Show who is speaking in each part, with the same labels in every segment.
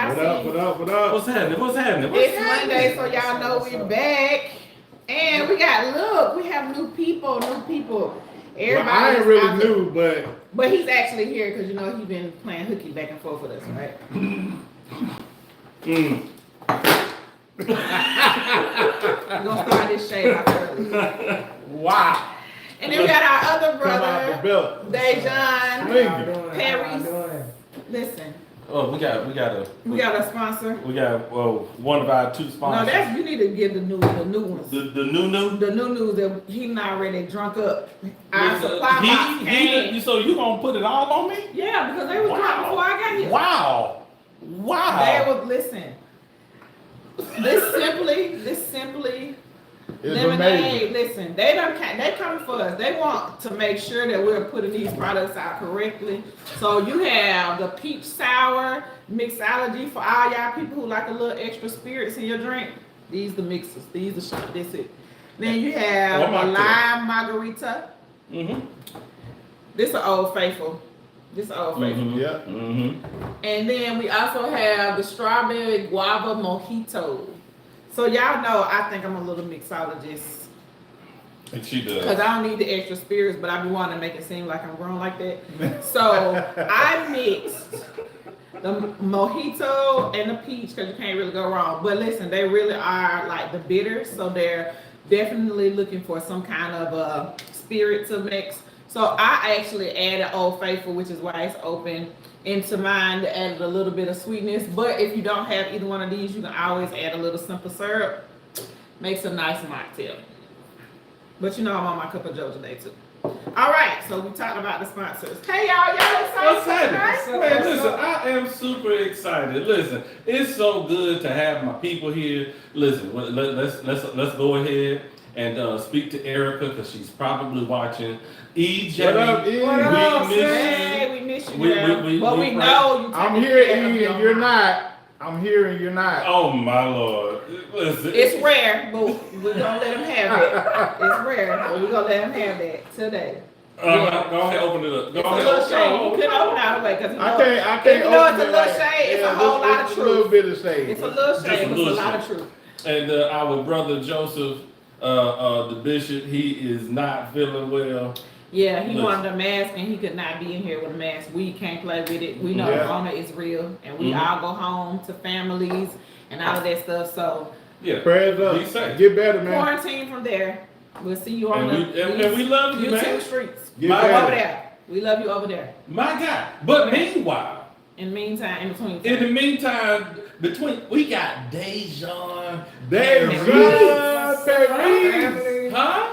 Speaker 1: y'all see.
Speaker 2: What up?
Speaker 3: What's happening?
Speaker 1: It's Monday, so y'all know we back. And we have new people. Everybody.
Speaker 2: Well, I ain't really new,
Speaker 1: but he's actually here because you know he's been playing hooky back and forth with us, right? We're gonna start this shade off early.
Speaker 2: wow.
Speaker 1: And then we got our other brother,
Speaker 2: DeaJohn.
Speaker 1: Perry. Listen.
Speaker 3: Oh, we got
Speaker 1: a sponsor.
Speaker 3: We got one of our two sponsors.
Speaker 1: No, you need to give the new ones.
Speaker 3: The new.
Speaker 1: The new news that he not already drunk up. Our supply box came.
Speaker 3: So you gonna put it all on me?
Speaker 1: Yeah, because they was drunk before I got here.
Speaker 3: Wow.
Speaker 1: They was listen. This simply lemonade. Listen, they come for us. They want to make sure that we're putting these products out correctly. So you have the peach sour mixology for all y'all people who like a little extra spirits in your drink. These the mixers. These the shots. That's it. Then you have a lime margarita. This is Old Faithful.
Speaker 2: Yeah.
Speaker 1: And then we also have the strawberry guava mojito. So y'all know I think I'm a little mixologist.
Speaker 3: And she does.
Speaker 1: Because I don't need the extra spirits, but I be wanting to make it seem like I'm grown like that. So I mixed the mojito and the peach because you can't really go wrong. But listen, they really are like the bitters. So they're definitely looking for some kind of spirit to mix. So I actually added Old Faithful, which is why it's open, into mine. Added a little bit of sweetness. But if you don't have either one of these, you can always add a little simple syrup. Makes a nice mocktail. But you know I'm on my cup of Joe today too. All right, so we talked about the sponsors. Hey y'all excited?
Speaker 3: Man, listen, I am super excited. Listen, it's so good to have my people here. Listen, let's go ahead and speak to Erica because she's probably watching. EJ,
Speaker 2: what up, E?
Speaker 1: We miss you. But we know you.
Speaker 2: I'm here, E, and you're not. I'm here and you're not.
Speaker 3: Oh my Lord! Listen,
Speaker 1: it's rare, but we're gonna let him have it. It's rare, but we're gonna let him have that today.
Speaker 3: Go ahead, open it up.
Speaker 1: It's a little shade. You couldn't open it all the way because
Speaker 2: I can't.
Speaker 1: Even though it's a little shade, it's a whole lot of truth.
Speaker 2: It's a little bit of shade.
Speaker 1: It's a little shade, but it's a lot of truth.
Speaker 3: And our brother Joseph, the bishop, he is not feeling well.
Speaker 1: Yeah, he wanted a mask and he could not be in here with a mask. We can't play with it. We know the Corona is real, and we all go home to families and all of that stuff. So
Speaker 3: yeah,
Speaker 2: prayers up.
Speaker 3: Be safe.
Speaker 2: Get better, man.
Speaker 1: Quarantine from there. We'll see you on
Speaker 3: and we love you, man.
Speaker 1: Streets.
Speaker 2: Get
Speaker 1: over
Speaker 2: better.
Speaker 1: there. We love you over there.
Speaker 3: My God. But meanwhile,
Speaker 1: in the meantime,
Speaker 3: we got DeaJohn. Huh?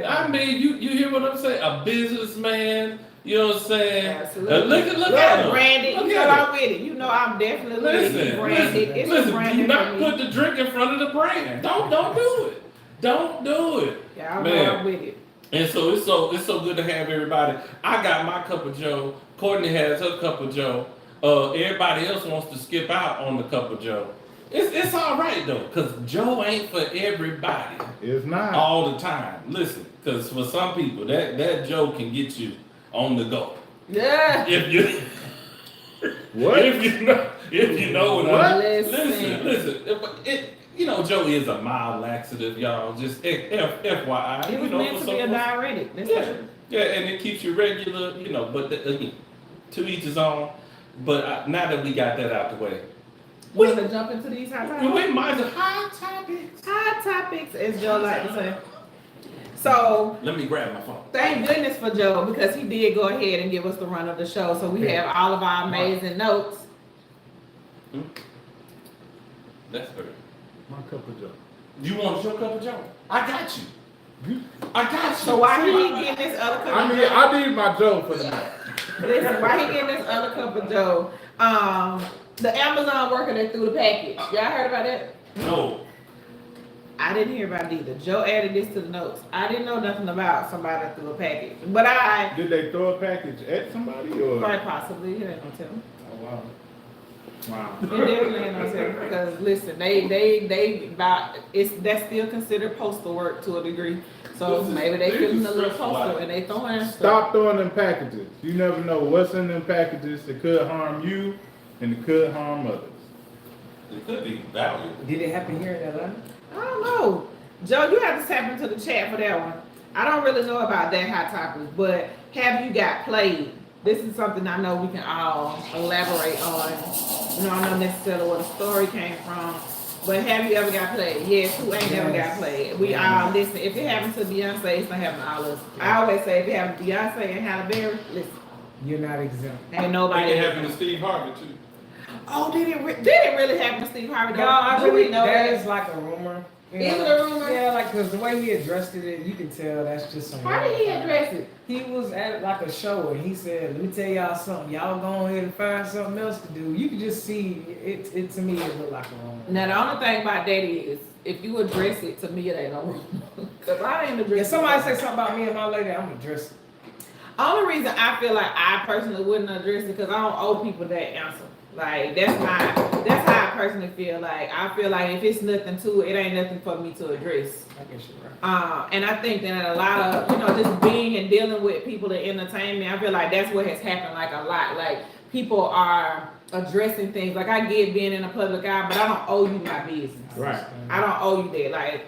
Speaker 3: I mean, you hear what I'm saying? A businessman, you know what I'm saying?
Speaker 1: Absolutely.
Speaker 3: Look at him.
Speaker 1: Branded. You know I'm with it. You know I'm definitely branded.
Speaker 3: Listen, do not put the drink in front of the brand. Don't do it. Don't do it.
Speaker 1: Yeah, I'm with it.
Speaker 3: And so it's so good to have everybody. I got my cup of Joe. Courtney has her cup of Joe. Everybody else wants to skip out on the cup of Joe. It's all right though, cause Joe ain't for everybody.
Speaker 2: It's not
Speaker 3: all the time. Listen, cause for some people that Joe can get you on the go.
Speaker 1: Yeah.
Speaker 3: If you
Speaker 2: what?
Speaker 3: If you know what
Speaker 2: I'm
Speaker 3: listen. You know, Joe is a mild laxative, y'all. Just FYI.
Speaker 1: It was meant to be a diuretic.
Speaker 3: Yeah, and it keeps you regular. You know, but again, to each his own. But now that we got that out the way.
Speaker 1: We want to jump into these hot topics?
Speaker 3: We might as hot topics.
Speaker 1: Hot topics, as Joe like to say. So
Speaker 3: let me grab my phone.
Speaker 1: Thank goodness for Joe because he did go ahead and give us the run of the show. So we have all of our amazing notes.
Speaker 3: That's her.
Speaker 2: My cup of Joe.
Speaker 3: You want your cup of Joe? I got you. I got you.
Speaker 1: So why he getting this other cup of Joe?
Speaker 2: I need my Joe for the night.
Speaker 1: Listen, why he getting this other cup of Joe? The Amazon worker that threw the package. Y'all heard about that?
Speaker 3: No.
Speaker 1: I didn't hear about it either. Joe added this to the notes. I didn't know nothing about somebody that threw a package. But
Speaker 2: Did they throw a package at somebody or?
Speaker 1: Quite possibly. It ain't gonna tell.
Speaker 2: Oh wow. Wow.
Speaker 1: It definitely ain't gonna tell because listen, they about that's still considered postal work to a degree. So maybe they give them a little postal and they throwing stuff.
Speaker 2: Stop throwing them packages. You never know what's in them packages that could harm you and it could harm others.
Speaker 3: It could be valuable.
Speaker 4: Did it happen here in Atlanta?
Speaker 1: I don't know. Joe, you have to tap into the chat for that one. I don't really know about that hot topic, but have you got played? This is something I know we can all elaborate on. You know, I don't know necessarily where the story came from, but have you ever got played? Yes, who ain't never got played? We all listen. If it happened to Beyonce, it's gonna happen to all of us. I always say if it happened to Beyonce and Halle Berry, listen.
Speaker 4: You're not exempt.
Speaker 1: Ain't nobody.
Speaker 3: It happened to Steve Harvey too.
Speaker 1: Oh, did it really happen to Steve Harvey?
Speaker 4: No, I
Speaker 1: Do we
Speaker 4: really
Speaker 1: know
Speaker 4: that is like a rumor. You
Speaker 1: Is
Speaker 4: know,
Speaker 1: it a rumor?
Speaker 4: Yeah, like because the way he addressed it, you can tell that's just some.
Speaker 1: How did he address it?
Speaker 4: He was at like a show and he said, "Let me tell y'all something. Y'all go ahead and find something else to do." You can just see it. It to me, it looked like a rumor.
Speaker 1: Now the only thing about that is, if you address it, to me it ain't no rumor. Cause I ain't address.
Speaker 4: If somebody say something about me and my lady, I'm gonna address it.
Speaker 1: Only reason I feel like I personally wouldn't address it because I don't owe people that answer. Like that's how I personally feel. Like I feel like if it's nothing to it, it ain't nothing for me to address.
Speaker 4: I guess you're right.
Speaker 1: And I think that a lot of just being and dealing with people in entertainment, I feel like that's what has happened like a lot. Like people are addressing things. Like I get being in the public eye, but I don't owe you my business.
Speaker 2: Right.
Speaker 1: I don't owe you that. Like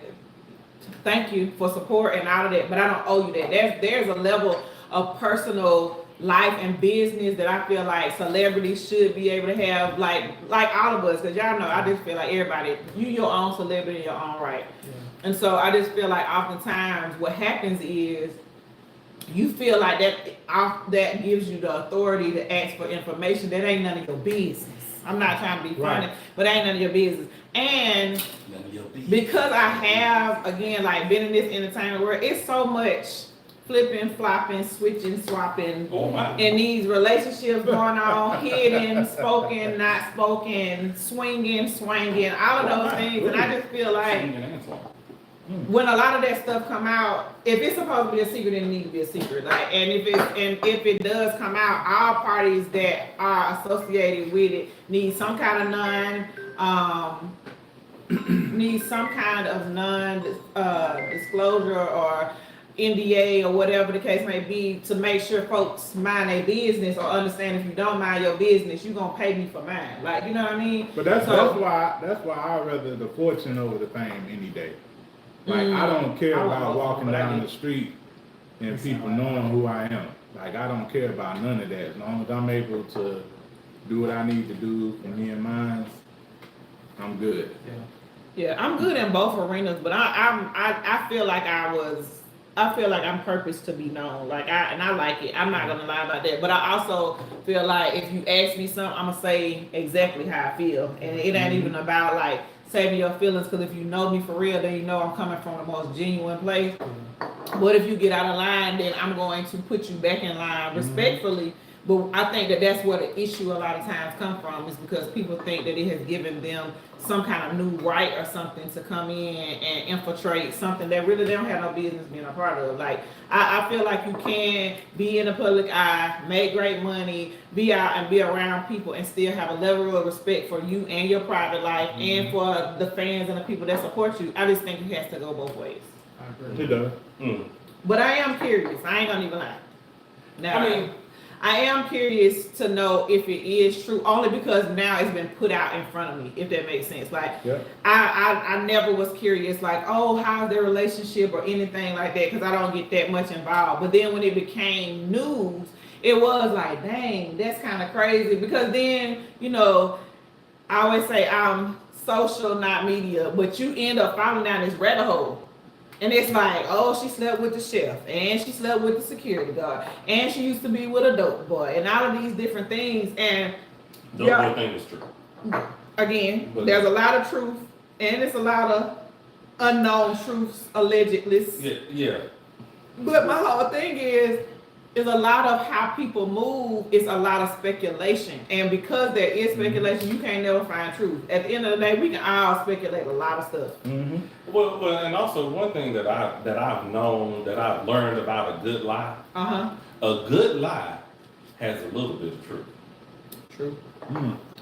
Speaker 1: thank you for support and all of that, but I don't owe you that. There's a level of personal life and business that I feel like celebrities should be able to have, like all of us, because y'all know I just feel like everybody, you your own celebrity in your own right. Yeah. And so I just feel like oftentimes what happens is you feel like that gives you the authority to ask for information that ain't none of your business. I'm not trying to be funny,
Speaker 2: Right.
Speaker 1: but ain't none of your business. And because I have, again, like been in this entertainment world, it's so much flipping, flopping, switching, swapping, and these relationships going on, hidden, spoken, not spoken, swinging, swanging, all of those things. And I just feel like when a lot of that stuff come out, if it's supposed to be a secret, it needs to be a secret. Like, and if it does come out, all parties that are associated with it need some kind of disclosure or NDA or whatever the case may be to make sure folks mind their business or understand if you don't mind your business, you're gonna pay me for mine. Like, you know what I mean?
Speaker 2: But that's why I'd rather the fortune over the fame any day. Like I don't care about walking down the street and people knowing who I am. Like I don't care about none of that. As long as I'm able to do what I need to do for me and mine, I'm good.
Speaker 1: Yeah, I'm good in both arenas, but I feel like I'm purposed to be known. Like I like it. I'm not gonna lie about that. But I also feel like if you ask me something, I'm gonna say exactly how I feel, and it ain't even about like saving your feelings. Because if you know me for real, then you know I'm coming from the most genuine place. But if you get out of line, then I'm going to put you back in line respectfully. But I think that that's where the issue a lot of times come from, is because people think that it has given them some kind of new right or something to come in and infiltrate something that really they don't have no business being a part of. Like, I feel like you can be in the public eye, make great money, be out and be around people and still have a level of respect for you and your private life and for the fans and the people that support you. I just think it has to go both ways.
Speaker 2: I agree. It does.
Speaker 1: But I am curious. I ain't gonna even lie. Now, I am curious to know if it is true, only because now it's been put out in front of me, if that makes sense. Like, I never was curious, like, oh, how's their relationship or anything like that, because I don't get that much involved. But then when it became news, it was like, dang, that's kind of crazy. Because then, you know, I always say I'm social, not media, but you end up falling down this rabbit hole. And it's like, oh, she slept with the chef, and she slept with the security guard, and she used to be with a dope boy, and all of these different things. And
Speaker 3: the whole thing is true.
Speaker 1: Again, there's a lot of truth, and it's a lot of unknown truths, allegedly.
Speaker 3: Yeah.
Speaker 1: But my whole thing is a lot of how people move. It's a lot of speculation, and because there is speculation, you can't never find truth. At the end of the day, we can all speculate a lot of stuff.
Speaker 3: Well, and also one thing that I've known, that I've learned about a good lie. A good lie has a little bit of truth.
Speaker 1: True.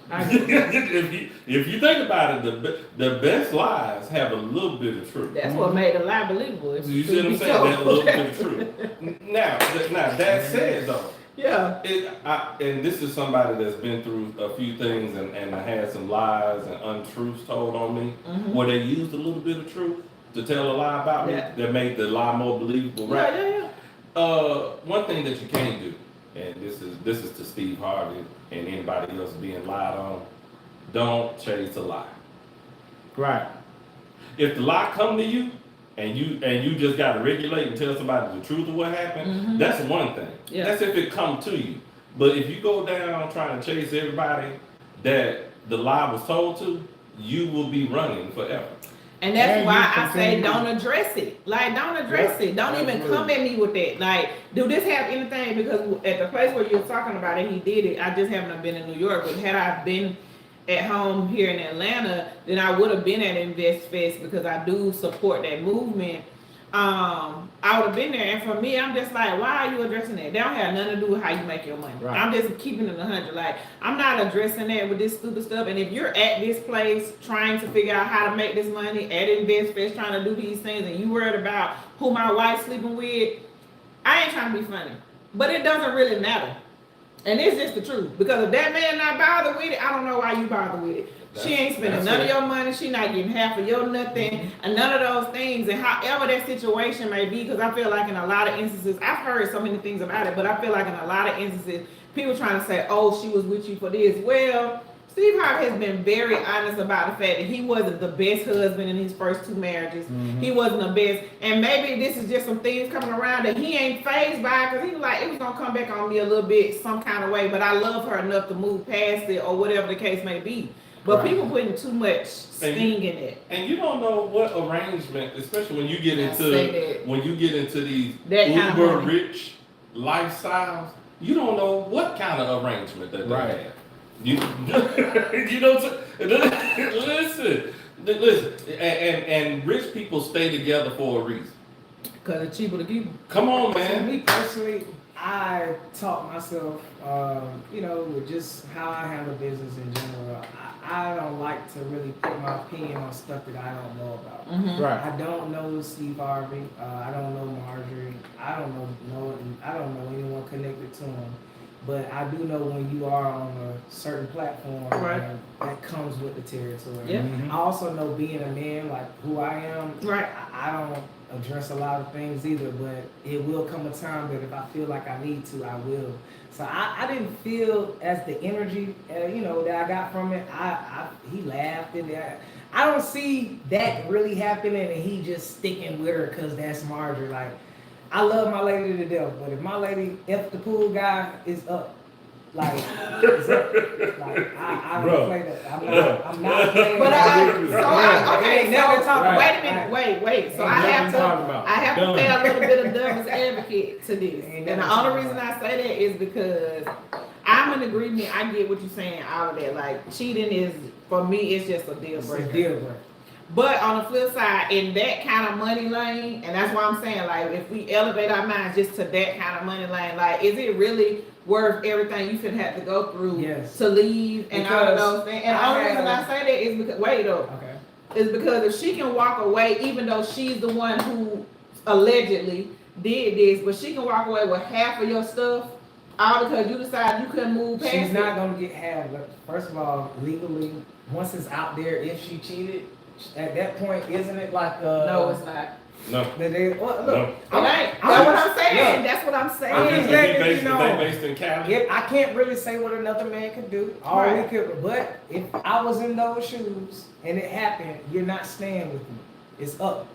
Speaker 3: If you think about it, the best lies have a little bit of truth.
Speaker 1: That's what made a lie believable.
Speaker 3: You see what I'm saying? That little bit of truth. Now that said, though,
Speaker 1: Yeah.
Speaker 3: And this is somebody that's been through a few things and had some lies and untruths told on me, where they used a little bit of truth to tell a lie about me that made the lie more believable, right? One thing that you can't do, and this is to Steve Harvey and anybody else being lied on, don't chase a lie.
Speaker 2: Right.
Speaker 3: If the lie come to you, and you just gotta regulate and tell somebody the truth of what happened, that's one thing.
Speaker 1: Yeah.
Speaker 3: That's if it come to you. But if you go down trying to chase everybody that the lie was told to, you will be running forever.
Speaker 1: And that's why I say don't address it. Like, don't address it. Don't even come at me with that. Like, do this have anything? Because at the place where you're talking about it, he did it. I just haven't been in New York. But had I been at home here in Atlanta, then I would have been at Invest Fest because I do support that movement. I would have been there, and for me, I'm just like, why are you addressing that? They don't have nothing to do with how you make your money.
Speaker 2: Right.
Speaker 1: I'm just keeping it 100. Like, I'm not addressing that with this stupid stuff. And if you're at this place trying to figure out how to make this money at Invest Fest, trying to do these things, and you worried about who my wife's sleeping with, I ain't trying to be funny, but it doesn't really matter. And it's just the truth. Because if that man not bothered with it, I don't know why you bother with it. She ain't spending none of your money. She not getting half of your nothing. And none of those things. And however that situation may be, because I feel like in a lot of instances, I've heard so many things about it, but I feel like in a lot of instances, people trying to say, oh, she was with you for this. Well, Steve Harvey has been very honest about the fact that he wasn't the best husband in his first 2 marriages. He wasn't the best. And maybe this is just some things coming around that he ain't fazed by, because he was like, it was going to come back on me a little bit some kind of way, but I love her enough to move past it or whatever the case may be. But people putting too much sting in it. And
Speaker 3: you don't know what arrangement, especially when you get into these
Speaker 1: that
Speaker 3: uber rich lifestyles, you don't know what kind of arrangement that they have. You know, listen, and rich people stay together for a reason.
Speaker 1: Because it's cheaper to keep them.
Speaker 3: Come on, man.
Speaker 4: So me personally, I taught myself, with just how I handle business in general. I don't like to really put my opinion on stuff that I don't know about.
Speaker 2: Right.
Speaker 4: I don't know Steve Harvey. I don't know Marjorie. I don't know anyone connected to him. But I do know when you are on a certain platform, that comes with the territory.
Speaker 1: Yeah.
Speaker 4: I also know being a man, like who I am, I don't address a lot of things either, but it will come a time that if I feel like I need to, I will. So I didn't feel as the energy, that I got from it. He laughed and I don't see that really happening and he just sticking with her because that's Marjorie. Like, I love my lady to death, but if my lady, if the pool guy is up, like, it's up. Like I don't play that. I'm not playing.
Speaker 1: But
Speaker 4: okay,
Speaker 1: wait. So I have to play a little bit of devil's advocate to this. And the only reason I say that is because I'm in agreement. I get what you're saying, all of that. Like, cheating is, for me, it's just a deal breaker.
Speaker 4: It's a deal breaker.
Speaker 1: But on the flip side, in that kind of money lane, and that's why I'm saying, like, if we elevate our minds just to that kind of money lane, like, is it really worth everything you should have to go through to leave and all of those things? And the only reason I say that is because, is because if she can walk away, even though she's the one who allegedly did this, but she can walk away with half of your stuff, all because you decided you couldn't move past it.
Speaker 4: She's not going to get half. But first of all, legally, once it's out there, if she cheated, at that point, isn't it like
Speaker 1: no, it's not.
Speaker 3: No.
Speaker 1: That's what I'm saying. That's what I'm saying.
Speaker 3: Based in Cali.
Speaker 4: I can't really say what another man could do. But if I was in those shoes and it happened, you're not staying with me. It's up.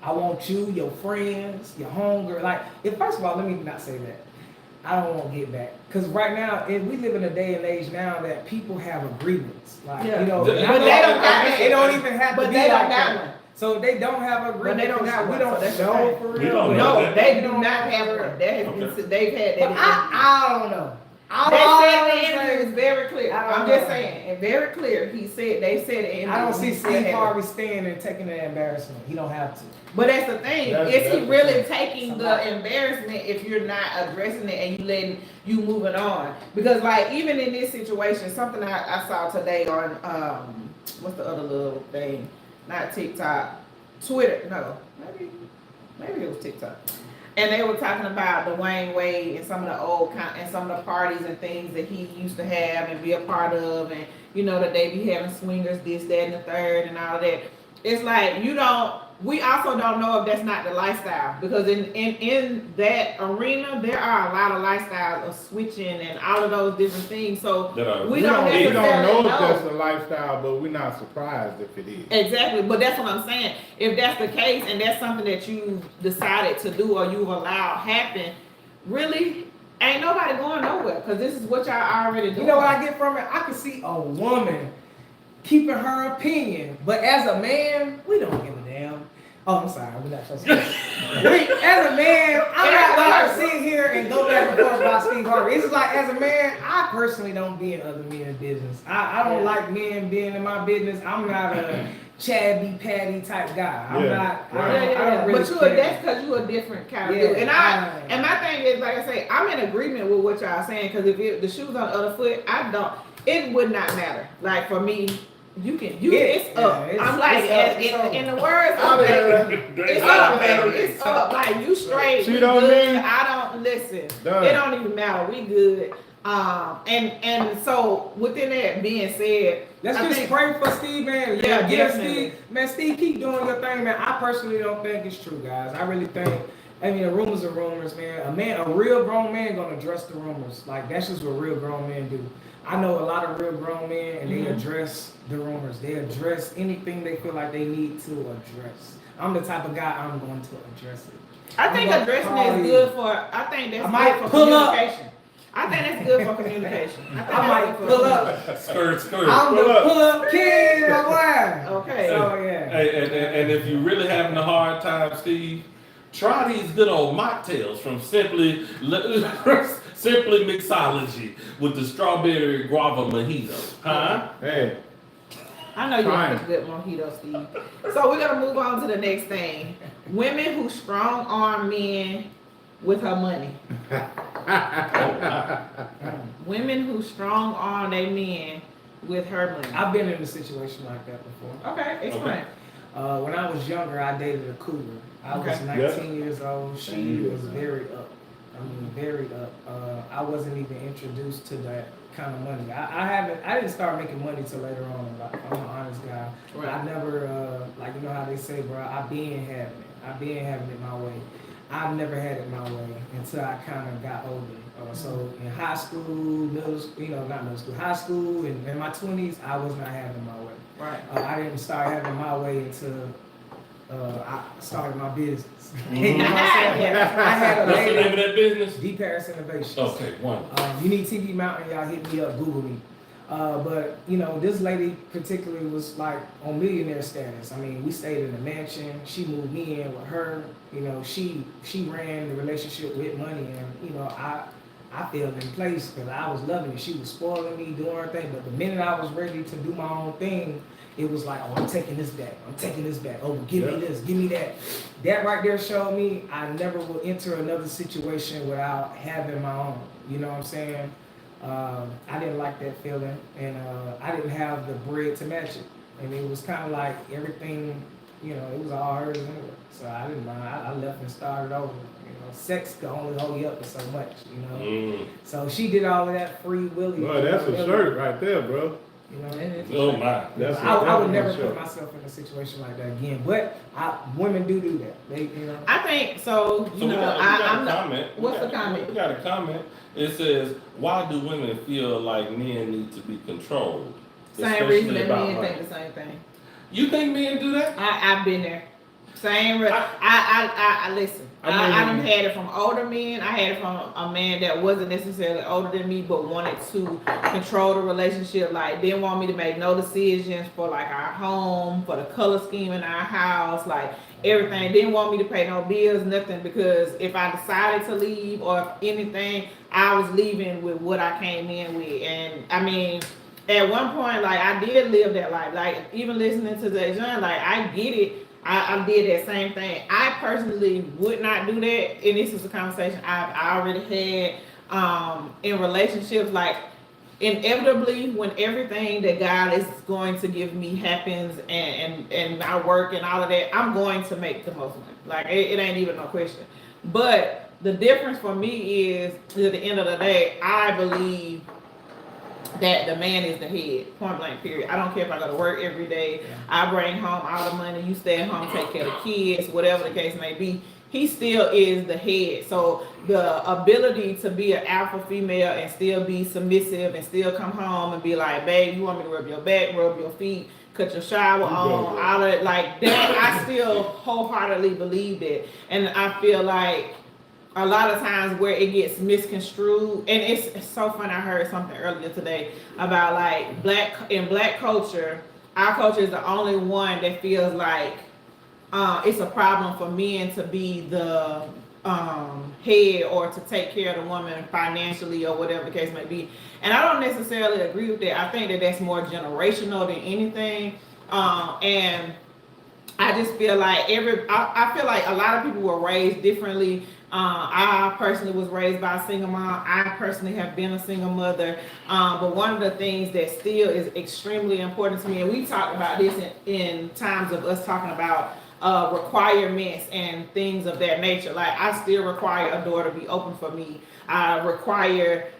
Speaker 4: I want you, your friends, your homegirl. Like, first of all, let me not say that. I don't want to get back. Because right now, we live in a day and age now that people have agreements. Like,
Speaker 1: but they don't
Speaker 4: have it. It don't even have to be
Speaker 1: they
Speaker 4: like
Speaker 1: don't
Speaker 4: that.
Speaker 1: one.
Speaker 4: So they don't have agreement.
Speaker 1: But they don't have one.
Speaker 4: We don't know for real.
Speaker 1: No, they do not have one. They've had that.
Speaker 4: I don't know.
Speaker 1: They said the interview is very clear. I'm just saying, and very clear. They said it.
Speaker 4: I don't see Steve Harvey staying and taking the embarrassment. He don't have to.
Speaker 1: But that's the thing. Is he really taking the embarrassment if you're not addressing it and you moving on? Because, like, even in this situation, something I saw today on what's the other little thing? Not TikTok, Twitter. No, maybe it was TikTok. And they were talking about Dwayne Wade and some of the old and some of the parties and things that he used to have and be a part of, and you know that they be having swingers, this, that, and the third, and all of that. It's like we also don't know if that's not the lifestyle, because in that arena there are a lot of lifestyles of switching and all of those different things. So we don't
Speaker 2: know if that's the lifestyle, but we're not surprised if it is.
Speaker 1: Exactly, but that's what I'm saying. If that's the case and that's something that you decided to do or you've allowed happen, really ain't nobody going nowhere, because this is what y'all already doing.
Speaker 4: You know what I get from it? I can see a woman keeping her opinion, but as a man, we don't give a damn. Oh, I'm sorry, we're not supposed to. As a man, I'm not about to sit here and go back and forth about Steve Harvey. It's just like, as a man, I personally don't be in other men's business. I don't like men being in my business. I'm not a Chad Patty type guy. I'm not. I don't really
Speaker 1: but that's because you're a different kind of dude. And my thing is, like I say, I'm in agreement with what y'all saying, because if the shoe's on the other foot, it would not matter. Like for me, it's up. I'm like, in the words of it's up, baby. It's up. Like, you straight.
Speaker 2: You know what I mean?
Speaker 1: I don't listen.
Speaker 2: Done.
Speaker 1: It don't even matter. We good. And so within that being said,
Speaker 4: let's just pray for Steve, man. Yeah, Steve. Man, Steve, keep doing your thing, man. I personally don't think it's true, guys. I really think. I mean, rumors are rumors, man. A real grown man gonna address the rumors. Like, that's just what real grown men do. I know a lot of real grown men, and they address the rumors. They address anything they feel like they need to address. I'm the type of guy, I'm going to address it.
Speaker 1: I think addressing is good for. I think that's good for communication. I think that's good for communication.
Speaker 4: I might pull up.
Speaker 3: Skirt.
Speaker 4: I'm the pull-up king.
Speaker 1: Okay.
Speaker 4: So yeah.
Speaker 3: And if you're really having a hard time, Steve, try these good old mocktails from Simply Mixology with the strawberry guava mojito. Huh?
Speaker 2: Hey.
Speaker 1: I know you have a good mojito, Steve. So we're gonna move on to the next thing. Women who strong arm men with her money. Women who strong arm their men with her money.
Speaker 4: I've been in a situation like that before.
Speaker 1: Okay, explain.
Speaker 4: When I was younger, I dated a cougar. I was 19 years old. She was very up. Very up. I wasn't even introduced to that kind of money. I didn't start making money till later on in life. I'm an honest guy. Right. I never, like, you know how they say, bro, I've been having it my way. I've never had it my way until I kind of got older. So in high school, high school, and in my 20s, I was not having my way.
Speaker 1: Right.
Speaker 4: I didn't start having my way until I started my business.
Speaker 3: You know what I'm saying? I had a lady. What's the name of that business?
Speaker 4: Deep Paris Innovations.
Speaker 3: Okay, one.
Speaker 4: You need TV Mountain, y'all hit me up, Google me. But this lady particularly was like on millionaire status. I mean, we stayed in a mansion. She moved me in with her. She ran the relationship with money, and I fell in place because I was loving it. She was spoiling me, doing her thing. But the minute I was ready to do my own thing, it was like, oh, I'm taking this back. Oh, give me this, give me that. That right there showed me I never will enter another situation without having my own. You know what I'm saying? I didn't like that feeling, and I didn't have the bread to match it. And it was kind of like everything, it was all hers anyway. So I didn't mind. I left and started over. Sex can only hold you up for so much, So she did all of that free willy.
Speaker 2: Bro, that's a shirt right there, bro.
Speaker 3: Oh my!
Speaker 4: I would never put myself in a situation like that again. But women do that. They,
Speaker 1: I think so.
Speaker 3: We got a comment.
Speaker 1: What's the comment?
Speaker 3: We got a comment. It says, "Why do women feel like men need to be controlled?"
Speaker 1: Same reason that men think the same thing.
Speaker 3: You think men do that?
Speaker 1: I've been there. Same. I listen. I done had it from older men. I had it from a man that wasn't necessarily older than me, but wanted to control the relationship. Like, didn't want me to make no decisions for like our home, for the color scheme in our house, like everything. Didn't want me to pay no bills, nothing, because if I decided to leave or if anything, I was leaving with what I came in with. And I mean, at one point, like, I did live that life. Like, even listening to DeaJohn, like, I get it. I did that same thing. I personally would not do that, and this is a conversation I already had in relationships. Like, inevitably, when everything that God is going to give me happens, and my work and all of that, I'm going to make the most money. Like, it ain't even no question. But the difference for me is, at the end of the day, I believe that the man is the head, point blank, period. I don't care if I go to work every day, I bring home all the money, you stay at home, take care of the kids, whatever the case may be. He still is the head. So the ability to be an alpha female and still be submissive and still come home and be like, babe, you want me to rub your back, rub your feet, cut your shower on, all of it like that, I still wholeheartedly believe it. And I feel like a lot of times where it gets misconstrued, and it's so funny, I heard something earlier today about like black culture, our culture is the only one that feels like it's a problem for men to be the head or to take care of the woman financially or whatever the case may be. And I don't necessarily agree with that. I think that that's more generational than anything. And I just feel like I feel like a lot of people were raised differently. I personally was raised by a single mom. I personally have been a single mother. But one of the things that still is extremely important to me, and we talked about this in times of us talking about requirements and things of that nature. Like I still require a door to be open for me. I require,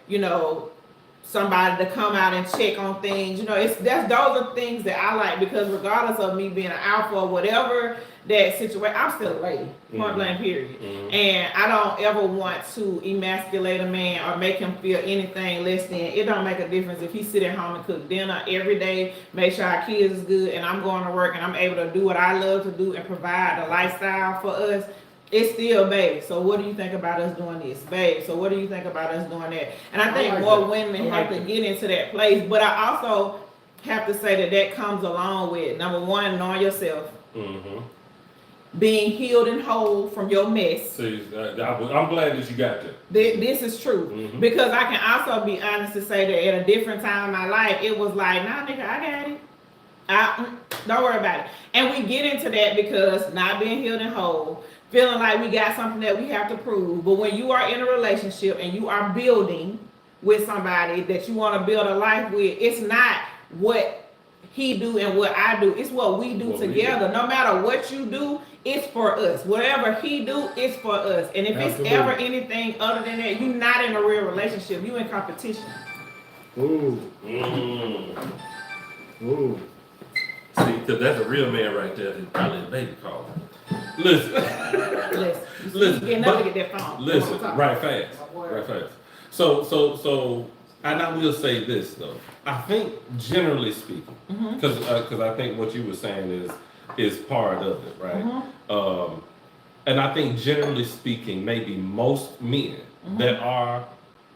Speaker 1: somebody to come out and check on things. Those are things that I like, because regardless of me being an alpha or whatever that situation, I'm still a lady, point blank, period. And I don't ever want to emasculate a man or make him feel anything less than. It don't make a difference if he sit at home and cook dinner every day, make sure our kids is good, and I'm going to work and I'm able to do what I love to do and provide a lifestyle for us. It's still, babe, so what do you think about us doing this? Babe, so what do you think about us doing that? And I think more women have to get into that place. But I also have to say that comes along with, number one, knowing yourself. Being healed and whole from your mess.
Speaker 3: See, I'm glad that you got that.
Speaker 1: This is true. Because I can also be honest to say that at a different time in my life, it was like, nah, nigga, I got it. Don't worry about it. And we get into that because not being healed and whole, feeling like we got something that we have to prove. But when you are in a relationship and you are building with somebody that you want to build a life with, it's not what he do and what I do. It's what we do together. No matter what you do, it's for us. Whatever he do, it's for us. And if it's ever anything other than that, you're not in a real relationship. You in competition.
Speaker 2: Ooh.
Speaker 3: See, because that's a real man right there. It's probably a baby calling. Listen. Listen. Right fast. So, and I will say this though. I think generally speaking, because I think what you were saying is part of it, right? And I think generally speaking, maybe most men that are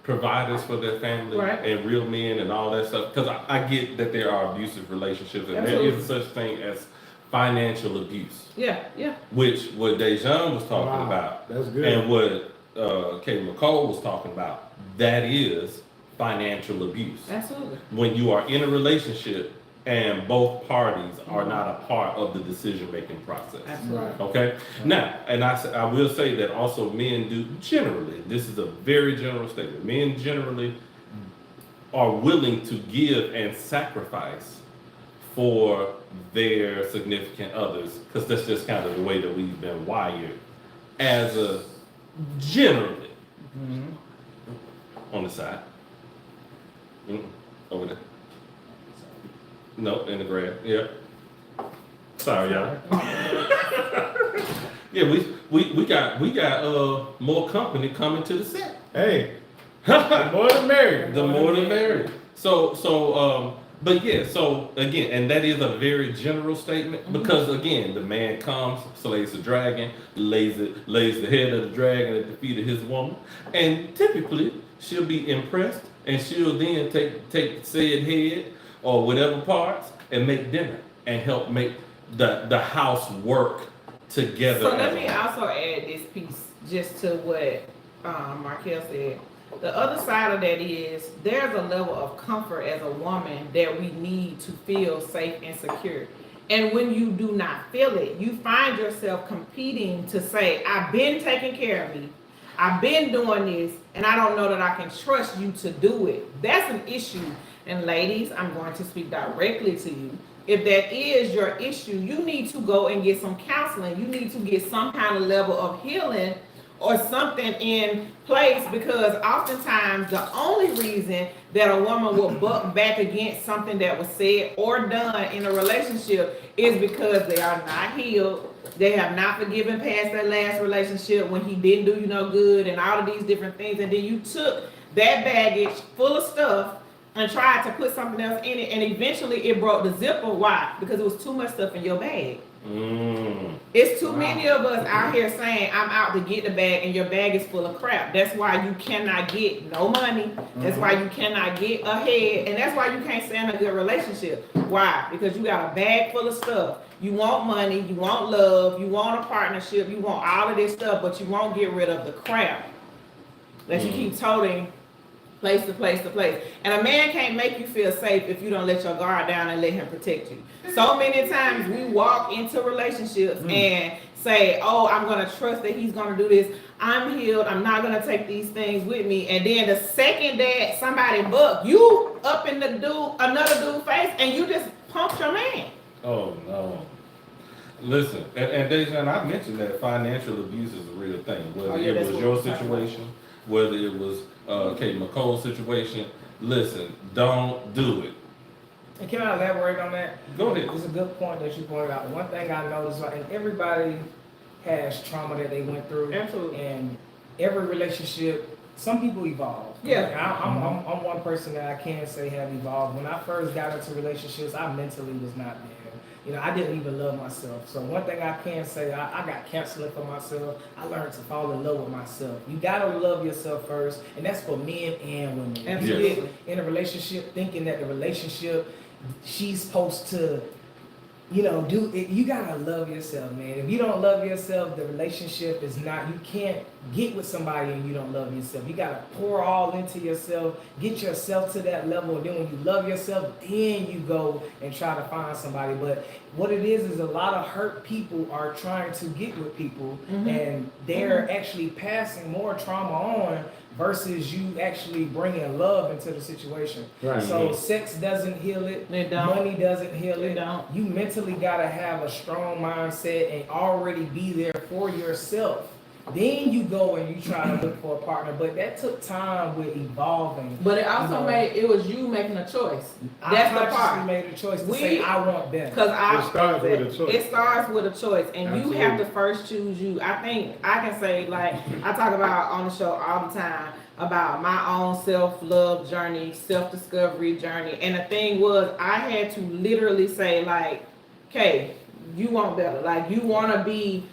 Speaker 3: providers for their family and real men and all that stuff, because I get that there are abusive relationships and there is such thing as financial abuse. Which what DeaJohn was talking about.
Speaker 2: That's good.
Speaker 3: And what Kate McCall was talking about. That is financial abuse.
Speaker 1: Absolutely.
Speaker 3: When you are in a relationship and both parties are not a part of the decision-making process.
Speaker 1: Absolutely.
Speaker 3: Okay? Now, and I will say that also men do generally, this is a very general statement, men generally are willing to give and sacrifice for their significant others, because that's just kind of the way that we've been wired as a generally on the side. Over there. No, in the grab. Yeah. Sorry, y'all. Yeah, we got more company coming to the set.
Speaker 2: Hey, the more the merrier.
Speaker 3: The more the merrier. So but yeah, so again, and that is a very general statement, because again, the man comes, slays the dragon, lays the head of the dragon at the feet of his woman, and typically she'll be impressed, and she'll then take said head or whatever parts and make dinner and help make the house work together.
Speaker 1: So let me also add this piece just to what Markell said. The other side of that is there's a level of comfort as a woman that we need to feel safe and secure. And when you do not feel it, you find yourself competing to say, I've been taking care of me, I've been doing this, and I don't know that I can trust you to do it. That's an issue. And ladies, I'm going to speak directly to you. If that is your issue, you need to go and get some counseling. You need to get some kind of level of healing or something in place, because oftentimes the only reason that a woman will buck back against something that was said or done in a relationship is because they are not healed. They have not forgiven past that last relationship when he didn't do you no good and all of these different things. And then you took that baggage full of stuff and tried to put something else in it, and eventually it broke the zipper. Why? Because it was too much stuff in your bag. It's too many of us out here saying, I'm out to get the bag, and your bag is full of crap. That's why you cannot get no money. That's why you cannot get ahead, and that's why you can't stay in a good relationship. Why? Because you got a bag full of stuff. You want money, you want love, you want a partnership, you want all of this stuff, but you won't get rid of the crap that you keep toting place to place to place. And a man can't make you feel safe if you don't let your guard down and let him protect you. So many times we walk into relationships and say, oh, I'm going to trust that he's going to do this. I'm healed. I'm not going to take these things with me. And then the second that somebody buck, you up in another dude's face and you just pumped your man.
Speaker 3: Oh, no. Listen, and DeaJohn, I mentioned that financial abuse is a real thing. Whether it was your situation, whether it was Kate McCole's situation, listen, don't do it.
Speaker 4: And can I elaborate on that?
Speaker 3: Go ahead.
Speaker 4: It's a good point that you pointed out. One thing I noticed, and everybody has trauma that they went through.
Speaker 1: Absolutely.
Speaker 4: And every relationship, some people evolve.
Speaker 1: Yeah.
Speaker 4: Like I'm one person that I can say have evolved. When I first got into relationships, I mentally was not there. You know, I didn't even love myself. So one thing I can say, I got counseling for myself. I learned to fall in love with myself. You gotta love yourself first, and that's for men and women.
Speaker 1: Absolutely.
Speaker 4: You get in a relationship thinking that the relationship, she's supposed to, you know, do it. You gotta love yourself, man. If you don't love yourself, the relationship is not, you can't get with somebody and you don't love yourself. You gotta pour all into yourself, get yourself to that level, and then when you love yourself, then you go and try to find somebody. But what it is a lot of hurt people are trying to get with people, and they're actually passing more trauma on versus you actually bringing love into the situation.
Speaker 2: Right.
Speaker 4: So sex doesn't heal it.
Speaker 1: It don't.
Speaker 4: Money doesn't heal
Speaker 1: It
Speaker 4: it.
Speaker 1: don't.
Speaker 4: You mentally gotta have a strong mindset and already be there for yourself. Then you go and you try to look for a partner, but that took time with evolving.
Speaker 1: But it also it was you making a choice. That's the
Speaker 4: I
Speaker 1: part.
Speaker 4: consciously made a choice to say I want better.
Speaker 1: Because
Speaker 2: It starts with a choice.
Speaker 1: It starts with a choice, and
Speaker 2: Absolutely.
Speaker 1: you have to first choose you. I think I can say, like I talk about on the show all the time about my own self-love journey, self-discovery journey, and the thing was I had to literally say, like, okay, you want better. Like you want to be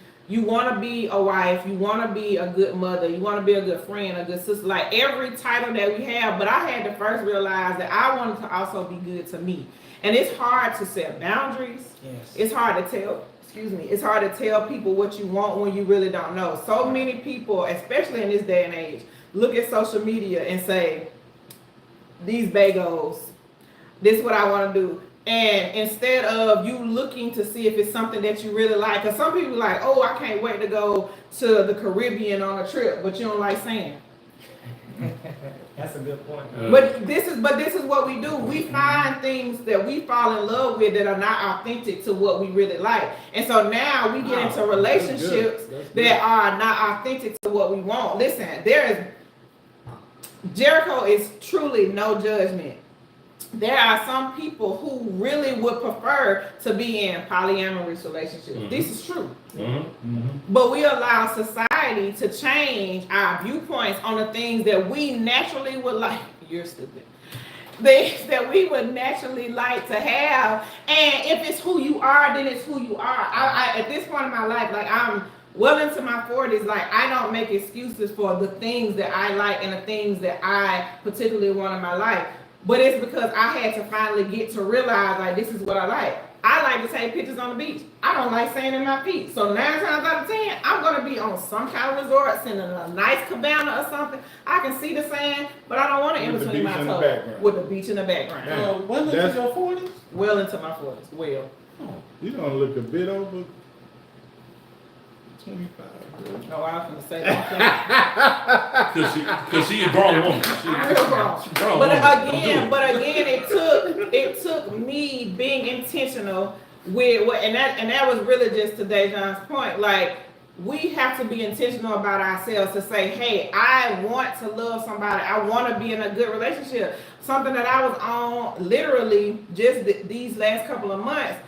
Speaker 1: a wife, you want to be a good mother, you want to be a good friend, a good sister, like every title that we have. But I had to first realize that I wanted to also be good to me. And it's hard to set boundaries.
Speaker 4: Yes.
Speaker 1: It's hard to tell, it's hard to tell people what you want when you really don't know. So many people, especially in this day and age, look at social media and say, these bagels, this is what I want to do. And instead of you looking to see if it's something that you really like, because some people are like, oh, I can't wait to go to the Caribbean on a trip, but you don't like sand.
Speaker 4: That's a good point.
Speaker 1: But this is what we do. We find things that we fall in love with that are not authentic to what we really like. And so now we get into relationships that are not authentic to what we want. Listen, Jericho is truly no judgment. There are some people who really would prefer to be in polyamorous relationships. This is true. But we allow society to change our viewpoints on the things that we naturally would like. You're stupid. Things that we would naturally like to have. And if it's who you are, then it's who you are. I at this point in my life, like I'm well into my 40s, like I don't make excuses for the things that I like and the things that I particularly want in my life. But it's because I had to finally get to realize, like, this is what I like. I like to take pictures on the beach. I don't like sand in my feet. So 9 times out of 10, I'm going to be on some kind of resort, sitting in a nice cabana or something. I can see the sand, but I don't want to in between my toes. With the beach in the background.
Speaker 3: Well into your 40s?
Speaker 1: Well into my 40s. Well.
Speaker 2: You don't look a bit over 25.
Speaker 1: No, I was going to say that.
Speaker 3: Because she a grown woman. She grown
Speaker 1: But
Speaker 3: woman.
Speaker 1: again, it took me being intentional with what, and that was really just to DeaJohn's point. Like we have to be intentional about ourselves to say, hey, I want to love somebody. I want to be in a good relationship. Something that I was on literally just these last couple of months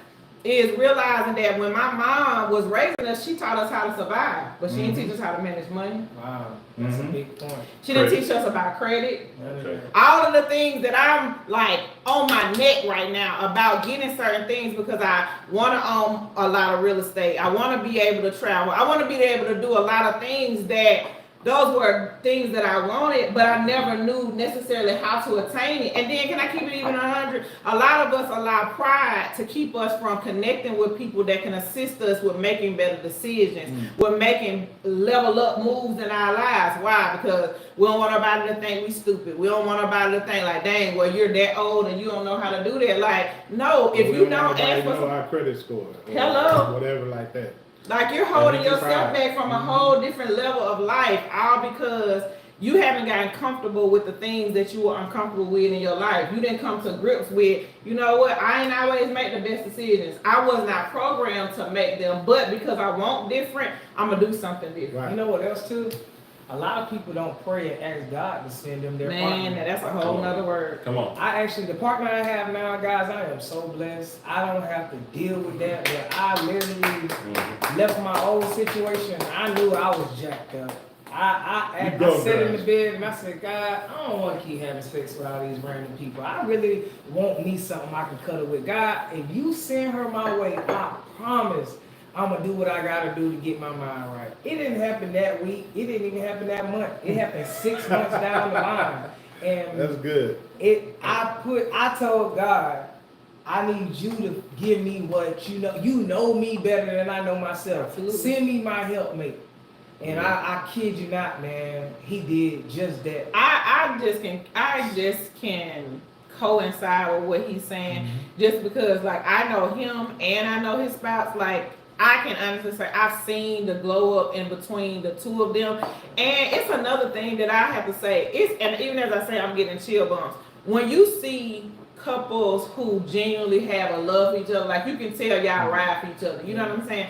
Speaker 1: is realizing that when my mom was raising us, she taught us how to survive, but she didn't teach us how to manage money.
Speaker 4: Wow, that's a big point.
Speaker 1: She didn't teach us about credit.
Speaker 3: Okay.
Speaker 1: All of the things that I'm like on my neck right now about getting certain things because I want to own a lot of real estate. I want to be able to travel. I want to be able to do a lot of things that those were things that I wanted, but I never knew necessarily how to attain it. And then, can I keep it even 100? A lot of us allow pride to keep us from connecting with people that can assist us with making better decisions, with making level up moves in our lives. Why? Because we don't want nobody to think we stupid. We don't want nobody to think like, dang, well, you're that old and you don't know how to do that. Like, no, if you don't ask for
Speaker 2: know our credit score.
Speaker 1: Hello.
Speaker 2: Whatever like that.
Speaker 1: Like you're holding yourself back from a whole different level of life, all because you haven't gotten comfortable with the things that you were uncomfortable with in your life. You didn't come to grips with, you know what, I ain't always make the best decisions. I was not programmed to make them, but because I want different, I'm gonna do something different.
Speaker 2: Right.
Speaker 4: You know what else too? A lot of people don't pray and ask God to send them their partner.
Speaker 1: Man, that's a whole nother word.
Speaker 3: Come on.
Speaker 4: The partner I have now, guys, I am so blessed. I don't have to deal with that, but I literally left my old situation. I knew I was jacked up. I sat in the bed and I said, God, I don't want to keep having sex with all these random people. I really want me something I can cuddle with. God, if you send her my way, I promise I'm going to do what I got to do to get my mind right. It didn't happen that week. It didn't even happen that month. It happened 6 months down the line. And
Speaker 2: that's good.
Speaker 4: I told God, I need you to give me what you know. You know me better than I know myself.
Speaker 1: Absolutely.
Speaker 4: Send me my helpmate. And I kid you not, man, he did just that.
Speaker 1: I just can coincide with what he's saying, just because like I know him and I know his spouse. Like I can honestly say I've seen the glow up in between the two of them. And it's another thing that I have to say, and even as I say, I'm getting chill bumps. When you see couples who genuinely have a love for each other, like you can tell y'all ride for each other. You know what I'm saying?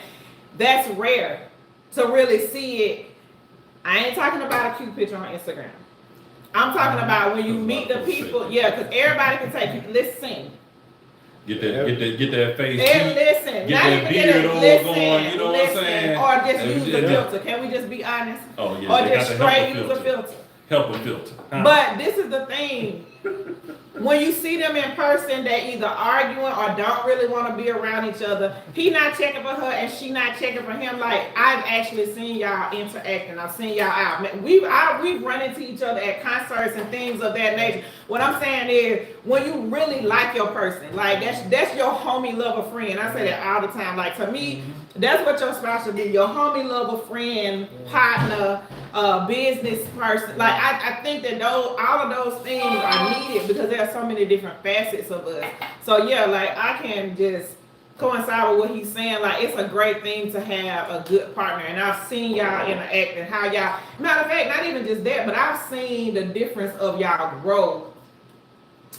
Speaker 1: That's rare to really see it. I ain't talking about a cute picture on Instagram. I'm talking about when you meet the people. Yeah, because everybody can take. Listen.
Speaker 3: Get that face.
Speaker 1: Listen.
Speaker 3: Get that beard on going. You know what I'm saying?
Speaker 1: Or just use the filter. Can we just be honest?
Speaker 3: Oh yeah.
Speaker 1: Or just straight use a filter.
Speaker 3: Help a filter.
Speaker 1: But this is the thing. When you see them in person, they either arguing or don't really want to be around each other. He not checking for her and she not checking for him. Like I've actually seen y'all interacting. I've seen y'all out. We've run into each other at concerts and things of that nature. What I'm saying is when you really like your person, like that's your homie, lover, friend. I say that all the time. Like to me, that's what your spouse should be. Your homie, lover, friend, partner, business person. Like I think that all of those things are needed because there are so many different facets of us. So yeah, like I can just coincide with what he's saying. Like it's a great thing to have a good partner, and I've seen y'all interact and how y'all. Matter of fact, not even just that, but I've seen the difference of y'all growth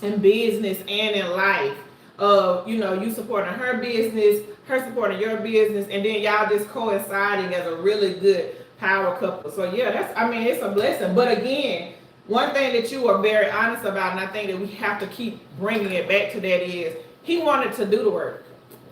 Speaker 1: in business and in life. Of you supporting her business, her supporting your business, and then y'all just coinciding as a really good power couple. So yeah, it's a blessing. But again, one thing that you are very honest about, and I think that we have to keep bringing it back to that is he wanted to do the work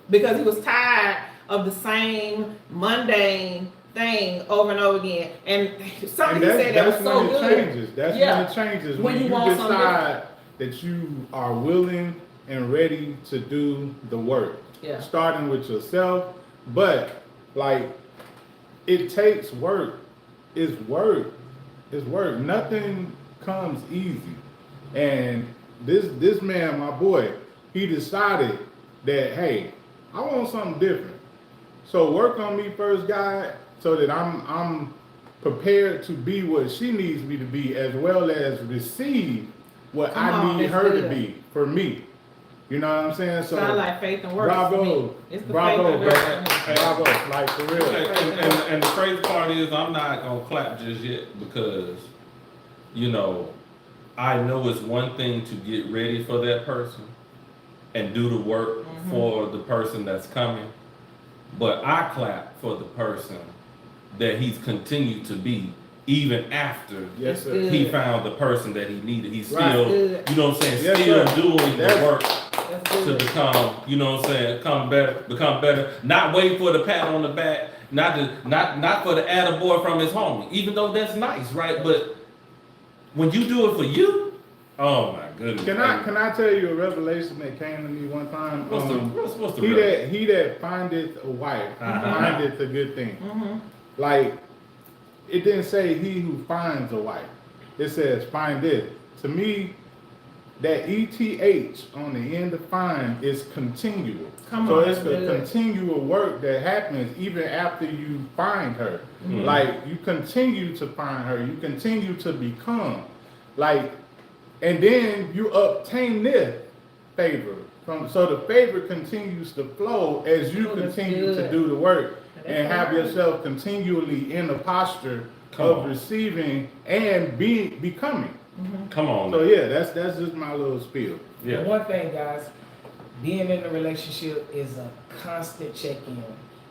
Speaker 1: because he was tired of the same mundane thing over and over again. And something he said that was so good.
Speaker 2: That's when it changes. When you decide that you are willing and ready to do the work. Yeah. Starting with yourself, but like it takes work. It's work. It's work. Nothing comes easy. And this man, my boy, he decided that hey, I want something different. So work on me first, God, so that I'm prepared to be what she needs me to be, as well as receive what I need her to be for me. You know what I'm saying? So
Speaker 1: sound like faith and work.
Speaker 2: Bravo.
Speaker 1: It's the
Speaker 2: bravo,
Speaker 1: faith and
Speaker 2: bravo. Like for real.
Speaker 3: And the crazy part is I'm not gonna clap just yet because, I know it's one thing to get ready for that person and do the work for the person that's coming. But I clap for the person that he's continued to be even after
Speaker 2: Yes, sir.
Speaker 3: he found the person that he needed. He's
Speaker 2: Right.
Speaker 3: still,
Speaker 1: Good.
Speaker 3: you know what I'm saying,
Speaker 2: Yes,
Speaker 3: still
Speaker 2: sir.
Speaker 3: doing
Speaker 2: That's-
Speaker 3: the work
Speaker 1: That's
Speaker 3: to
Speaker 1: good.
Speaker 3: become, you know what I'm saying, become better. Not wait for the pat on the back, not for the attaboy from his homie, even though that's nice, right? But when you do it for you, oh my goodness.
Speaker 2: Can I tell you a revelation that came to me one time?
Speaker 3: What's the
Speaker 2: He that findeth a wife findeth a good thing.
Speaker 1: Mm-hmm.
Speaker 2: Like, it didn't say he who finds a wife. It says findeth. To me, that ETH on the end of find is continual.
Speaker 1: Come
Speaker 2: So
Speaker 1: on,
Speaker 2: it's
Speaker 1: that's
Speaker 2: the
Speaker 1: good.
Speaker 2: continual work that happens even after you find her.
Speaker 3: Mhm.
Speaker 2: Like, you continue to find her. You continue to become. Like, and then you obtain this favor. So the favor continues to flow as you
Speaker 1: Oh, that's
Speaker 2: continue
Speaker 1: good.
Speaker 2: to do the work and
Speaker 1: That's
Speaker 2: have
Speaker 1: right.
Speaker 2: yourself continually in the posture
Speaker 3: Come
Speaker 2: of
Speaker 3: on.
Speaker 2: receiving and becoming.
Speaker 3: Come on.
Speaker 2: So yeah, that's just my little spiel.
Speaker 3: Yeah.
Speaker 4: One thing, guys, being in a relationship is a constant check-in.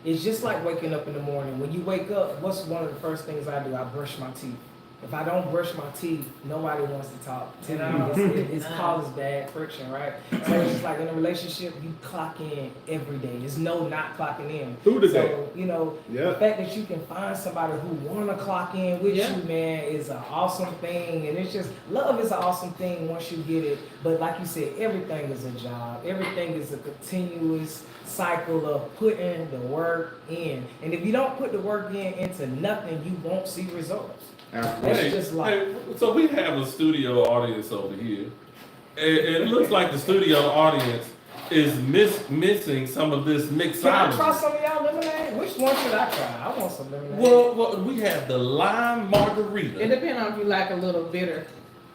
Speaker 4: It's just like waking up in the morning. When you wake up, what's one of the first things I do? I brush my teeth. If I don't brush my teeth, nobody wants to talk to me. It's causes bad friction, right? So it's just like in a relationship, you clock in every day. There's no not clocking in.
Speaker 2: Through the day.
Speaker 4: So, you know,
Speaker 2: Yeah.
Speaker 4: the fact that you can find somebody who want to clock in with
Speaker 1: Yeah.
Speaker 4: you, man, is an awesome thing. And it's just, love is an awesome thing once you get it. But like you said, everything is a job. Everything is a continuous cycle of putting the work in. And if you don't put the work into nothing, you won't see results.
Speaker 2: Absolutely.
Speaker 4: That's just like-
Speaker 3: hey, so we have a studio audience over here. It looks like the studio audience is missing some of this
Speaker 4: Can I try
Speaker 3: mixology.
Speaker 4: some of y'all lemonade? Which one should I try? I want some lemonade.
Speaker 3: Well, we have the lime
Speaker 1: It
Speaker 3: margarita.
Speaker 1: depends on if you like a little bitter.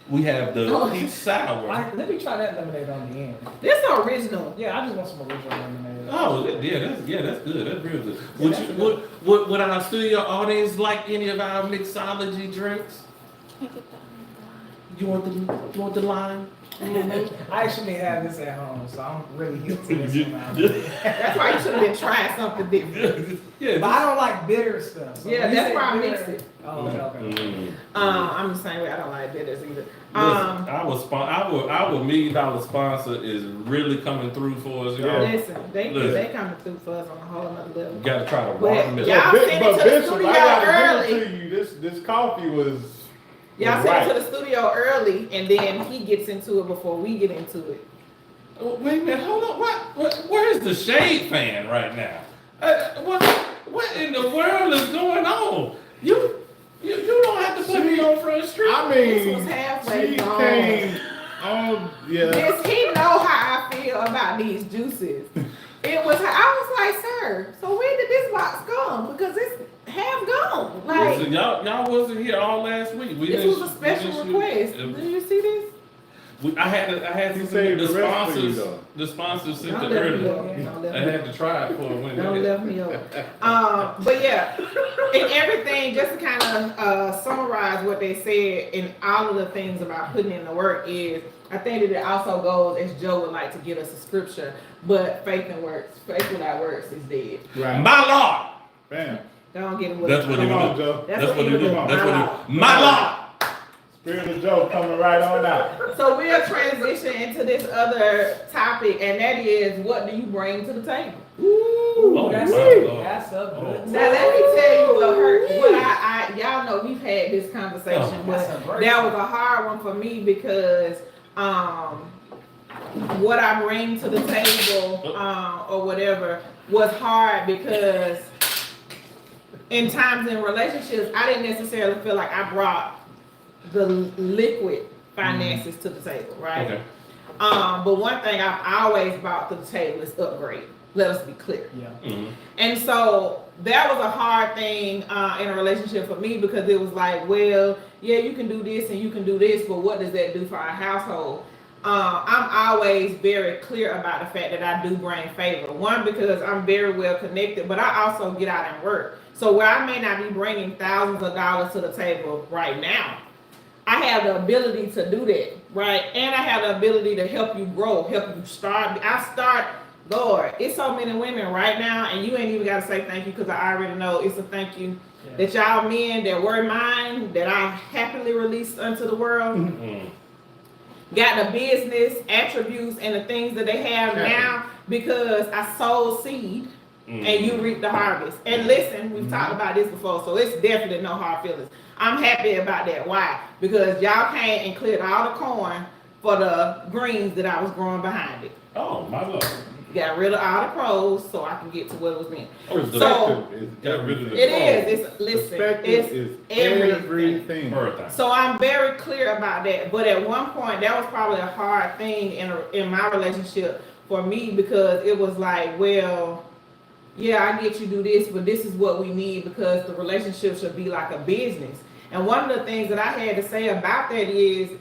Speaker 3: We have the peach sour.
Speaker 4: Let me try that lemonade on the end.
Speaker 1: This is original.
Speaker 4: Yeah, I just want some original lemonade.
Speaker 3: Oh, yeah, that's good. That's real good. Would our studio audience like any of our mixology drinks? You want the lime?
Speaker 4: I actually have this at home, so I'm really used to this one.
Speaker 1: That's why you should have been trying something different.
Speaker 3: Yeah.
Speaker 4: But I don't like bitter stuff. So
Speaker 1: Yeah,
Speaker 4: when you
Speaker 1: that's
Speaker 4: say
Speaker 1: why I
Speaker 4: bitter-
Speaker 1: mixed it.
Speaker 4: Oh, okay.
Speaker 3: Mm.
Speaker 1: I'm the same way. I don't like bitters either.
Speaker 3: Listen, our $1 million sponsor is really coming through for us, y'all.
Speaker 1: Listen, they
Speaker 3: Listen.
Speaker 1: coming through for us on a whole other level.
Speaker 3: You gotta try the
Speaker 1: But
Speaker 3: watermelon.
Speaker 1: y'all
Speaker 2: But
Speaker 1: send it to the
Speaker 2: Bishop,
Speaker 1: studio
Speaker 2: I gotta
Speaker 1: early.
Speaker 2: give it to you. This coffee was
Speaker 1: Y'all
Speaker 2: right.
Speaker 1: send it to the studio early, and then he gets into it before we get into it.
Speaker 3: Oh, wait a minute, hold on. Where's the shade fan right now? What in the world is going on? You don't have to put me on Front Street.
Speaker 2: I
Speaker 1: This
Speaker 2: mean,
Speaker 1: was halfway
Speaker 2: she
Speaker 1: gone.
Speaker 2: came on, yeah.
Speaker 1: This, he know how I feel about these juices. I was like, sir, so when did this box come? Because it's half gone. Like,
Speaker 3: Listen, y'all wasn't here all last week.
Speaker 1: this was a special request. Did you see this?
Speaker 3: I had
Speaker 2: He
Speaker 3: to
Speaker 2: saved
Speaker 3: the
Speaker 2: the rest for you,
Speaker 3: sponsors.
Speaker 2: though.
Speaker 3: The sponsors sent
Speaker 1: Don't
Speaker 3: it
Speaker 1: let me
Speaker 3: early.
Speaker 1: go. Don't let
Speaker 3: I
Speaker 1: me
Speaker 3: had to try it for a minute.
Speaker 1: Don't left me over. But yeah, and everything, just to kind of summarize what they said and all of the things about putting in the work is, I think that it also goes, as Joe would like to give us a scripture, but faith without works is dead.
Speaker 2: Right.
Speaker 3: My Lord.
Speaker 2: Bam.
Speaker 1: Don't get him with
Speaker 3: That's what he
Speaker 2: Come on,
Speaker 3: would do.
Speaker 2: Joe.
Speaker 3: That's what he
Speaker 1: would
Speaker 3: do.
Speaker 1: do.
Speaker 3: That's what he. My Lord.
Speaker 2: Spirit of Joe coming right on out.
Speaker 1: So we'll transition into this other topic, and that is, what do you bring to the table?
Speaker 3: Oh,
Speaker 4: That's
Speaker 3: my
Speaker 4: a
Speaker 3: Lord.
Speaker 4: good.
Speaker 1: Now let me tell you what hurt. What y'all know we've had this conversation,
Speaker 4: That's a
Speaker 1: but
Speaker 4: great
Speaker 1: that was a hard one for me because what I bring to the table or whatever was hard because in times in relationships I didn't necessarily feel like I brought the liquid finances to the table, right?
Speaker 3: Okay.
Speaker 1: But one thing I've always brought to the table is upgrade. Let us be clear.
Speaker 4: Yeah.
Speaker 3: Mhm.
Speaker 1: And so that was a hard thing in a relationship for me because it was like, well, yeah, you can do this and you can do this, but what does that do for our household? I'm always very clear about the fact that I do bring favor. One, because I'm very well connected, but I also get out and work. So where I may not be bringing thousands of dollars to the table right now, I have the ability to do that, right? And I have the ability to help you grow, help you start. I start Lord, it's so many women right now, and you ain't even got to say thank you because I already know it's a thank you. Yeah. That y'all men that were mine, that I happily released unto the world, got the business attributes and the things that they have now because I sowed seed and you reap the harvest. And listen, we've talked about this before, so it's definitely no hard feelings. I'm happy about that. Why? Because y'all came and cleared all the corn for the greens that I was growing behind it.
Speaker 3: Oh, my Lord.
Speaker 1: Got rid of all the pros so I can get to what it was meant.
Speaker 2: So
Speaker 3: got rid of the
Speaker 1: it's everything. So I'm very clear about that. But at one point, that was probably a hard thing in my relationship for me because it was like, well, yeah, I get you do this, but this is what we need because the relationship should be like a business. And one of the things that I had to say about that is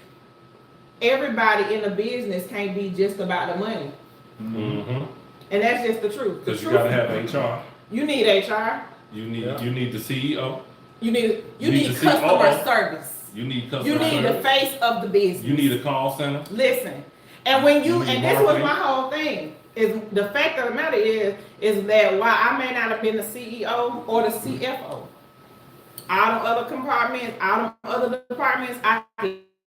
Speaker 1: everybody in the business can't be just about the money. Mm-hmm. And that's just the truth.
Speaker 3: Because you gotta have HR.
Speaker 1: You need HR.
Speaker 3: You need the CEO.
Speaker 1: You need customer service.
Speaker 3: You need customer service.
Speaker 1: You need the face of the business.
Speaker 3: You need a call center.
Speaker 1: Listen, and when you and this was my whole thing is the fact of the matter is that while I may not have been the CEO or the CFO, all the other compartments, all the other departments,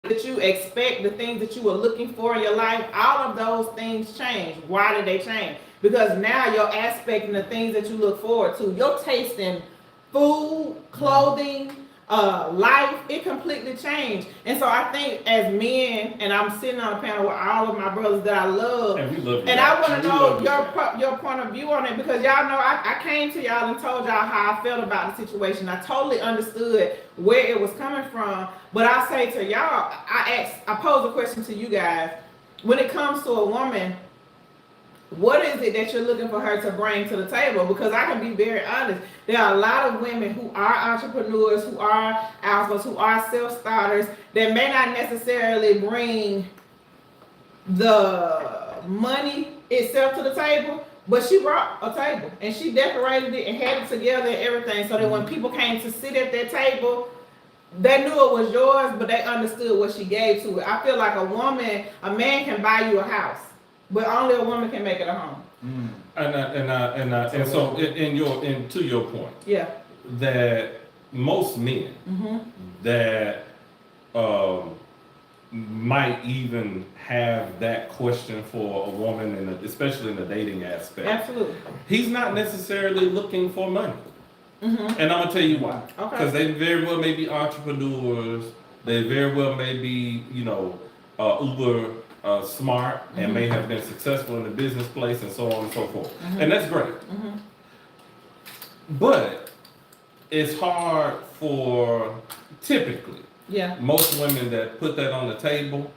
Speaker 1: that you expect the things that you were looking for in your life, all of those things change. Why did they change? Because now your aspect and the things that you look forward to, your taste in food, clothing, life, it completely changed. And so I think as men, and I'm sitting on a panel with all of my brothers that I love,
Speaker 3: and we love you,
Speaker 1: and I want to know your point of view on it because y'all know I came to y'all and told y'all how I felt about the situation. I totally understood where it was coming from, but I say to y'all, I pose a question to you guys. When it comes to a woman, what is it that you're looking for her to bring to the table? Because I can be very honest. There are a lot of women who are entrepreneurs, who are alphas, who are self-starters that may not necessarily bring the money itself to the table, but she brought a table and she decorated it and had it together and everything so that when people came to sit at that table, they knew it was yours, but they understood what she gave to it. I feel like a man can buy you a house, but only a woman can make it a home.
Speaker 3: And so to your point,
Speaker 1: yeah,
Speaker 3: that most men that might even have that question for a woman, especially in the dating aspect.
Speaker 1: Absolutely.
Speaker 3: He's not necessarily looking for money. And I'm gonna tell you why. Because they very well may be entrepreneurs. They very well may be, uber smart and may have been successful in the business place and so on and so forth. And that's great. But it's hard for typically most women that put that on the table,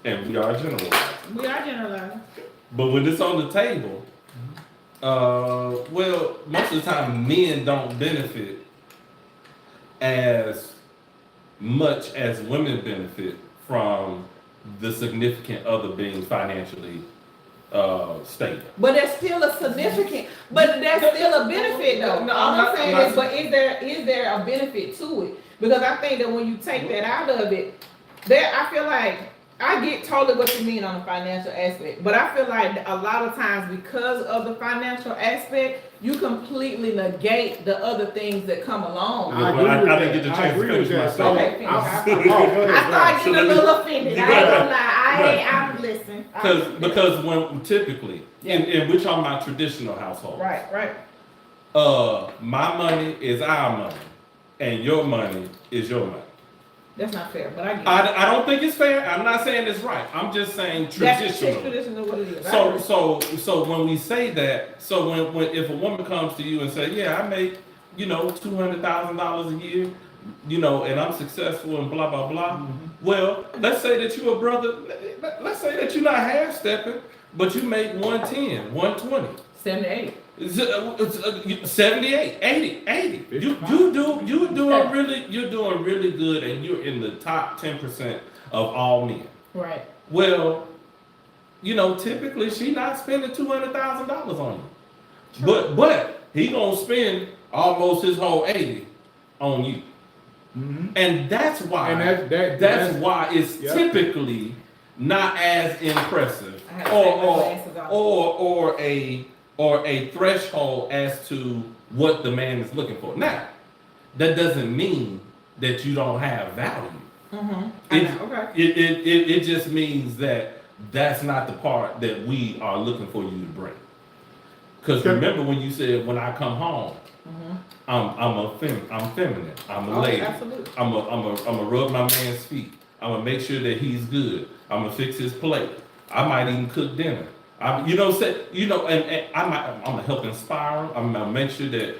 Speaker 3: and we are generalizing. But when it's on the table, well, most of the time men don't benefit as much as women benefit from the significant other being financially stable.
Speaker 1: But that's still a significant, but that's still a benefit though. No, all I'm saying is, but is there a benefit to it? Because I think that when you take that out of it, I feel like I get totally what you mean on the financial aspect, but I feel like a lot of times because of the financial aspect, you completely negate the other things that come along.
Speaker 3: I didn't get the chance to finish my statement.
Speaker 1: I started getting a little offended. I ain't gonna lie. I'm listening.
Speaker 3: Because when typically, and we're talking about traditional households.
Speaker 1: Right.
Speaker 3: My money is our money, and your money is your money.
Speaker 1: That's not fair, but I get it.
Speaker 3: I don't think it's fair. I'm not saying it's right. I'm just saying traditional.
Speaker 1: That's traditional what it is.
Speaker 3: So when we say that, when if a woman comes to you and say, yeah, I make, $200,000 a year, and I'm successful and blah, blah, blah. Well, let's say that you're a brother. Let's say that you're not half stepping, but you make 110, 120.
Speaker 1: 78.
Speaker 3: 78, 80. You're doing really good, and you're in the top 10% of all men.
Speaker 1: Right.
Speaker 3: Well, typically she not spending $200,000 on you, but he gonna spend almost his whole 80 on you, and that's why. That's why it's typically not as impressive,
Speaker 1: I had to take my glasses off.
Speaker 3: or a threshold as to what the man is looking for. Now, that doesn't mean that you don't have value. It just means that that's not the part that we are looking for you to bring. Because remember when you said when I come home, I'm feminine. I'm a lady.
Speaker 1: Absolutely.
Speaker 3: I'm a rub my man's feet. I'm gonna make sure that he's good. I'm gonna fix his plate. I might even cook dinner. And I'm gonna help inspire him. I'm gonna make sure that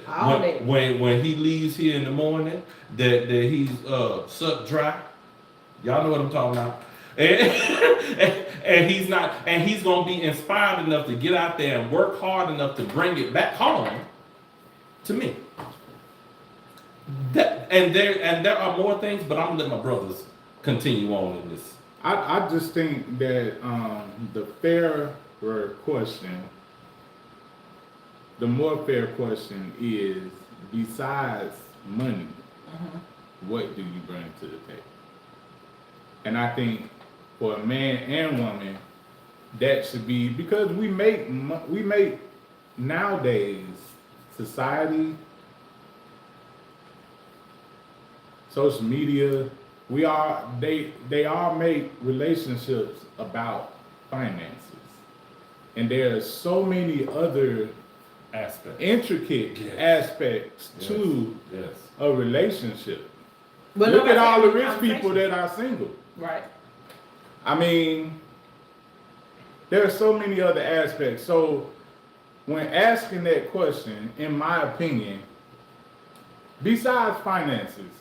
Speaker 3: when he leaves here in the morning, that he's sucked dry. Y'all know what I'm talking about. And he's gonna be inspired enough to get out there and work hard enough to bring it back home to me. There are more things, but I'm gonna let my brothers continue on in this.
Speaker 2: I just think that the fairer question, the more fair question is, besides money, what do you bring to the table? And I think for a man and woman, that should be, because we make nowadays, society, social media, they all make relationships about finances. And there are so many other intricate aspects to a relationship.
Speaker 1: But
Speaker 2: look at all the rich people that are single.
Speaker 1: Right.
Speaker 2: I mean, there are so many other aspects. So when asking that question, in my opinion, besides finances,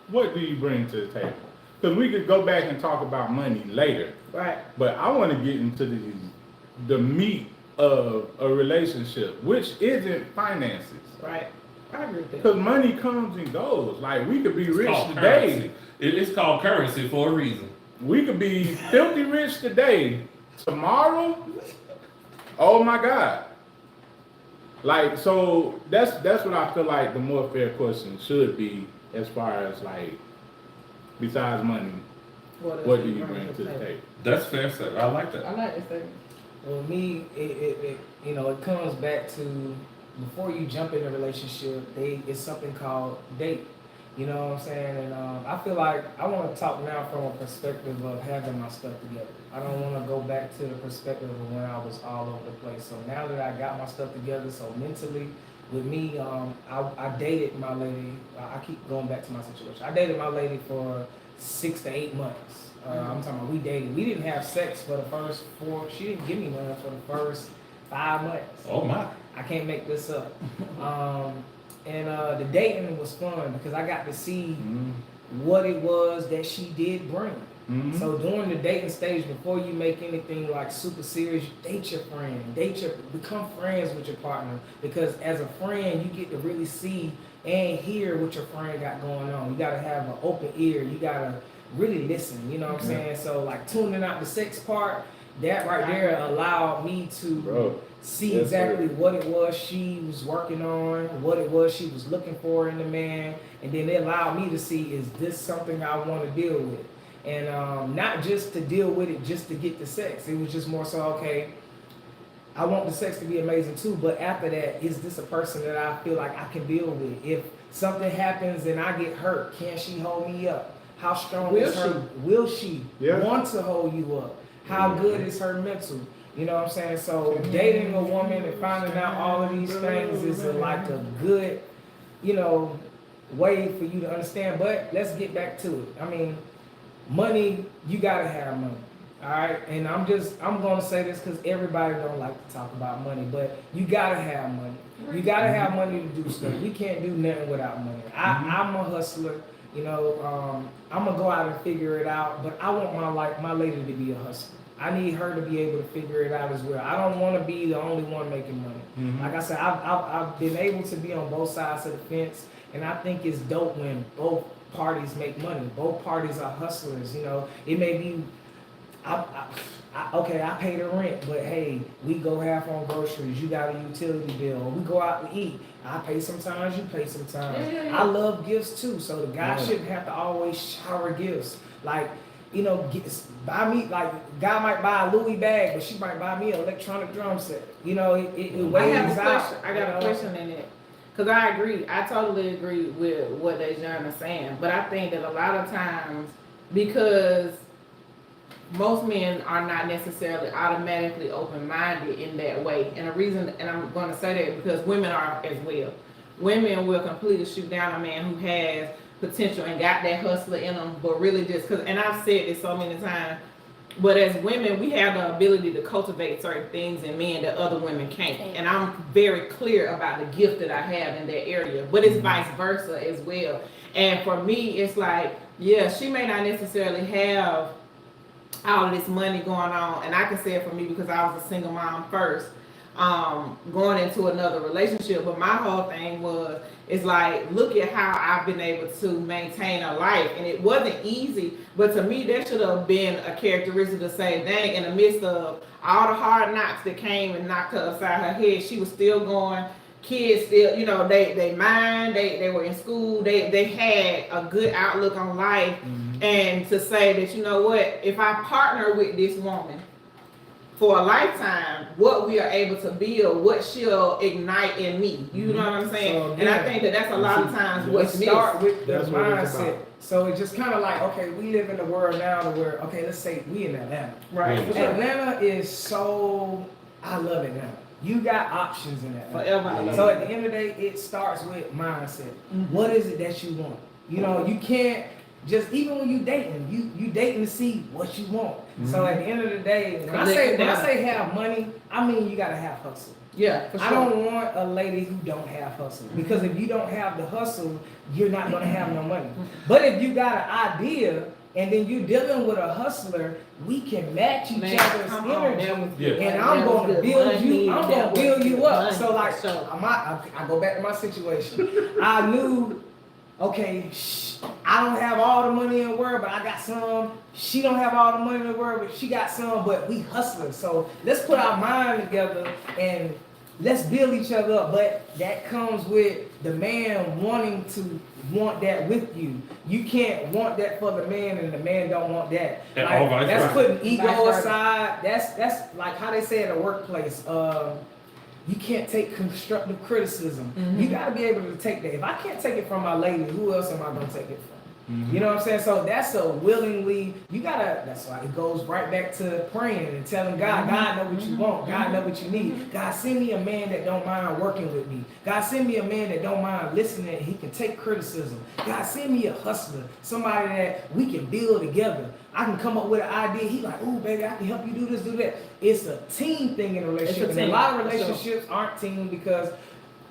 Speaker 2: what do you bring to the table? Because we could go back and talk about money later.
Speaker 1: Right.
Speaker 2: But I want to get into the meat of a relationship, which isn't finances.
Speaker 1: Right. I agree with that.
Speaker 2: Because money comes and goes. Like, we could be rich today.
Speaker 3: It's called currency for a reason.
Speaker 2: We could be filthy rich today. Tomorrow, oh my God. Like, so that's what I feel like the more fair question should be, as far as like, besides money, what do you bring to the table?
Speaker 3: That's fair, sir. I like that.
Speaker 1: I like that statement.
Speaker 4: Well, me, it comes back to, before you jump in a relationship, it's something called date. You know what I'm saying? And I feel like I want to talk now from a perspective of having my stuff together. I don't want to go back to the perspective of when I was all over the place. So now that I got my stuff together, so mentally, with me, I dated my lady. I keep going back to my situation. I dated my lady for 6 to 8 months. I'm talking about we dated. We didn't have sex for the first 4. She didn't give me none for the first 5 months.
Speaker 3: Oh my!
Speaker 4: I can't make this up. And the dating was fun because I got to see what it was that she did bring. So during the dating stage, before you make anything like super serious, date your friend, become friends with your partner, because as a friend, you get to really see and hear what your friend got going on. You got to have an open ear. You got to really listen. You know what I'm saying? So like tuning out the sex part, that right there allowed me to see exactly what it was she was working on, what it was she was looking for in the man, and then it allowed me to see, is this something I want to deal with? And not just to deal with it just to get the sex. It was just more so, okay, I want the sex to be amazing too, but after that, is this a person that I feel like I can deal with? If something happens and I get hurt, can she hold me up? How strong is her? Will she want to hold you up? How good is her mental? You know what I'm saying? So dating a woman and finding out all of these things is like a good, way for you to understand. But let's get back to it. I mean, money, you gotta have money. All right, and I'm gonna say this because everybody don't like to talk about money, but you gotta have money. You gotta have money to do stuff. You can't do nothing without money. I'm a hustler. I'm gonna go out and figure it out, but I want my lady to be a hustler. I need her to be able to figure it out as well. I don't want to be the only one making money. Like I said, I've been able to be on both sides of the fence, and I think it's dope when both parties make money. Both parties are hustlers. It may be, I pay the rent, but hey, we go half on groceries. You got a utility bill. Or we go out to eat. I pay sometimes, you pay sometimes. I love gifts too, so the guy shouldn't have to always shower gifts. Like, buy me, like, guy might buy a Louis bag, but she might buy me an electronic drum set. It weighs out.
Speaker 1: I got a question in it. Because I agree. I totally agree with what DeaJohn is saying. But I think that a lot of times, because most men are not necessarily automatically open-minded in that way. And the reason, and I'm going to say that because women are as well. Women will completely shoot down a man who has potential and got that hustler in them, but really just because, and I've said this so many times, but as women, we have the ability to cultivate certain things in men that other women can't. And I'm very clear about the gift that I have in that area, but it's vice versa as well. And for me, it's like, yeah, she may not necessarily have all of this money going on. And I can say it for me because I was a single mom first, going into another relationship. But my whole thing was, it's like, look at how I've been able to maintain a life. And it wasn't easy, but to me, that should have been a characteristic to say, dang, in the midst of all the hard knocks that came and knocked her upside her head, she was still going. Kids still, they mind, they were in school, they had a good outlook on life. And to say that, you know what, if I partner with this woman for a lifetime, what we are able to build, what she'll ignite in me. You know what I'm saying? So, and I think that that's a lot of times what
Speaker 4: start with the mindset. So it's just kind of like, okay, we live in the world now where, okay, let's say we in Atlanta. Right. Atlanta is so, I love Atlanta. You got options in that.
Speaker 1: Forever.
Speaker 4: So at the end of the day, it starts with mindset. What is it that you want? You can't just, even when you dating, you dating to see what you want. So at the end of the day, when I say have money, I mean you gotta have hustle.
Speaker 1: Yeah, for sure.
Speaker 4: I don't want a lady who don't have hustle, because if you don't have the hustle, you're not gonna have no money. But if you got an idea and then you're dealing with a hustler, we can match each other's energy, and I'm gonna build you. I'm gonna build you up. So like, I go back to my situation. I knew, okay, I don't have all the money in the world, but I got some. She don't have all the money in the world, but she got some. But we hustlers. So let's put our mind together and let's build each other up. But that comes with the man wanting to want that with you. You can't want that for the man and the man don't want that. Like, that's putting ego aside. That's like how they say in the workplace. You can't take constructive criticism. You got to be able to take that. If I can't take it from my lady, who else am I going to take it from? You know what I'm saying? So that's a willingly, that's why it goes right back to praying and telling God, God know what you want. God know what you need. God, send me a man that don't mind working with me. God, send me a man that don't mind listening. He can take criticism. God, send me a hustler, somebody that we can build together. I can come up with an idea. He like, oh, baby, I can help you do this, do that. It's a team thing in a relationship. And a lot of relationships aren't team because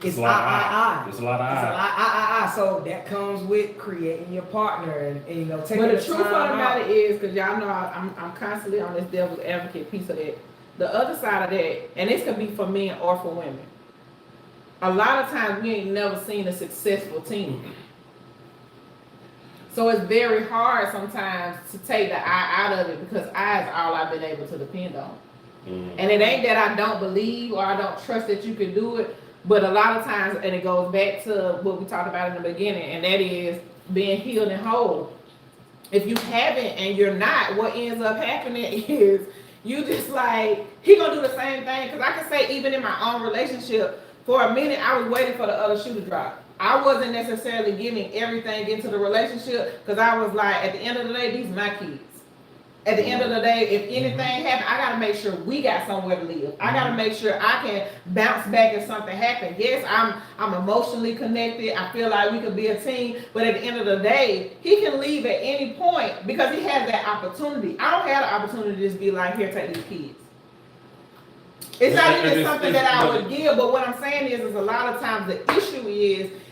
Speaker 4: it's I.
Speaker 3: It's a lot of
Speaker 4: I. So that comes with creating your partner and taking the time.
Speaker 1: But the truth of the matter is, because y'all know I'm constantly on this devil's advocate piece of that. The other side of that, and this could be for men or for women. A lot of times we ain't never seen a successful team. So it's very hard sometimes to take the I out of it, because I is all I've been able to depend on. And it ain't that I don't believe or I don't trust that you can do it, but a lot of times, and it goes back to what we talked about in the beginning, and that is being healed and whole. If you haven't and you're not, what ends up happening is you just like, he gonna do the same thing. Because I can say even in my own relationship, for a minute I was waiting for the other shoe to drop. I wasn't necessarily giving everything into the relationship because I was like, at the end of the day, these are my kids. At the end of the day, if anything happens, I got to make sure we got somewhere to live. I got to make sure I can bounce back if something happens. Yes, I'm emotionally connected. I feel like we could be a team. But at the end of the day, he can leave at any point because he has that opportunity. I don't have the opportunity to just be like, here, take these kids. It's not even something that I would give, but what I'm saying is a lot of times the issue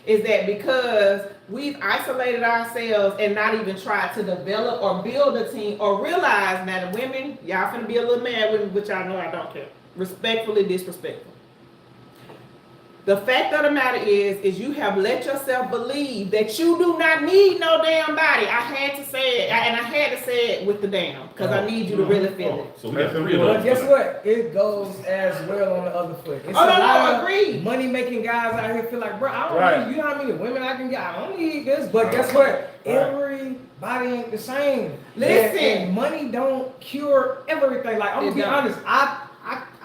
Speaker 1: is that because we've isolated ourselves and not even tried to develop or build a team or realize, now the women, y'all finna be a little mad with me, but y'all know I don't care. Respectfully disrespectful. The fact of the matter is you have let yourself believe that you do not need no damn body. I had to say it, and I had to say it with the damn, because I need you to really feel it.
Speaker 3: So we got 3 of those.
Speaker 4: But guess what? It goes as well on the other foot. It's
Speaker 1: agreed.
Speaker 4: Money making guys out here feel like, bro, I don't need, you know how many women I can get? I don't need this. But guess what? Everybody ain't the same.
Speaker 1: Listen,
Speaker 4: and money don't cure everything. Like, I'm gonna be honest,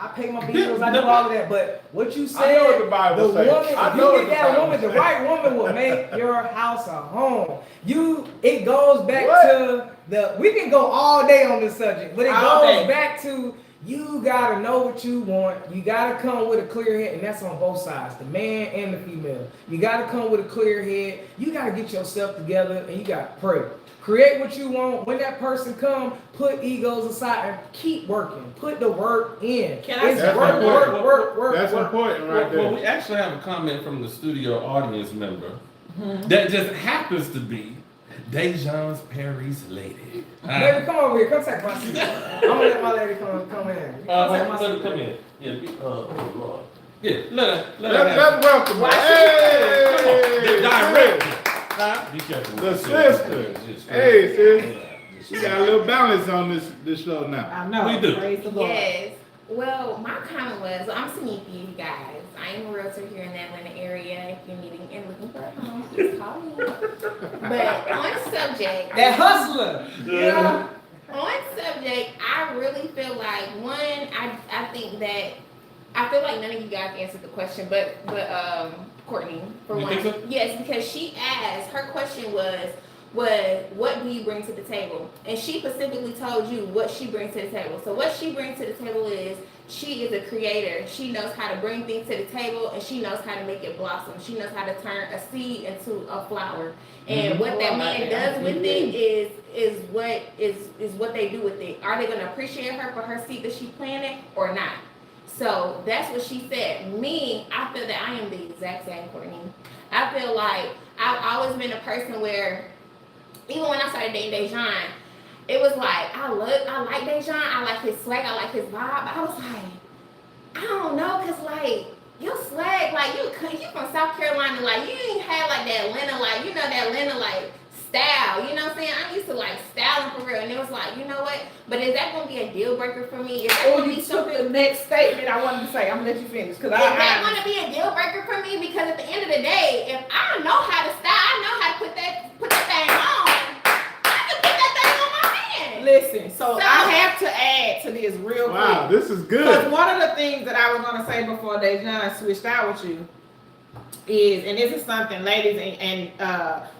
Speaker 4: I pay my bills, I do all of that, but what you said,
Speaker 2: I know what the Bible says.
Speaker 4: woman, if you get that woman, the right woman will make your house a home. It goes back to we can go all day on this subject, but it goes back to you gotta know what you want. You gotta come with a clear head, and that's on both sides, the man and the female. You gotta come with a clear head. You gotta get yourself together, and you gotta pray. Create what you want. When that person come, put egos aside and keep working. Put the work in. Work.
Speaker 2: That's important right there.
Speaker 3: Well, we actually have a comment from the studio audience member that just happens to be DeaJohn's Perry's lady.
Speaker 4: Baby, come over here. Come take my seat. I'm gonna let my lady come in.
Speaker 3: Come in. Yeah, oh Lord. Yeah, let's
Speaker 2: welcome her. Hey,
Speaker 3: direct. Be careful.
Speaker 2: The sister. Hey, sis. We got a little balance on this show now.
Speaker 1: I know.
Speaker 3: We do.
Speaker 1: Praise the Lord.
Speaker 5: Yes. Well, my comment was, I'm sneaky, you guys. I am a realtor here in the Atlanta area. If you're needing and looking for a home, please call me. But on subject,
Speaker 4: that hustler.
Speaker 5: Yeah. On subject, I really feel like I feel like none of you guys answered the question, but Courtney, for one.
Speaker 3: So?
Speaker 5: Yes, because she asked, her question was what do you bring to the table? And she specifically told you what she brings to the table. So what she brings to the table is she is a creator. She knows how to bring things to the table, and she knows how to make it blossom. She knows how to turn a seed into a flower. And what that man does with it is what they do with it. Are they going to appreciate her for her seed that she planted or not? So that's what she said. Me, I feel that I am the exact same, Courtney. I feel like I've always been a person where, even when I started dating DeaJohn, it was like, I like DeaJohn, I like his swag, I like his vibe. I was like, I don't know, cause like, your swag, like you from South Carolina, like you ain't had like that Atlanta, like, you know, that Atlanta like style, you know what I'm saying? I'm used to like styling for real, and it was like, you know what? But is that gonna be a deal breaker for me? Is that gonna be something?
Speaker 1: The next statement I wanted to say, I'm gonna let you finish, cause
Speaker 5: is that gonna be a deal breaker for me? Because at the end of the day, if I know how to style, I know how to put that thing on. I can put that thing on my man.
Speaker 1: Listen, so I have to add to this real quick.
Speaker 2: Wow, this is good.
Speaker 1: Because one of the things that I was gonna say before DeaJohn switched out with you is, and this is something, ladies, and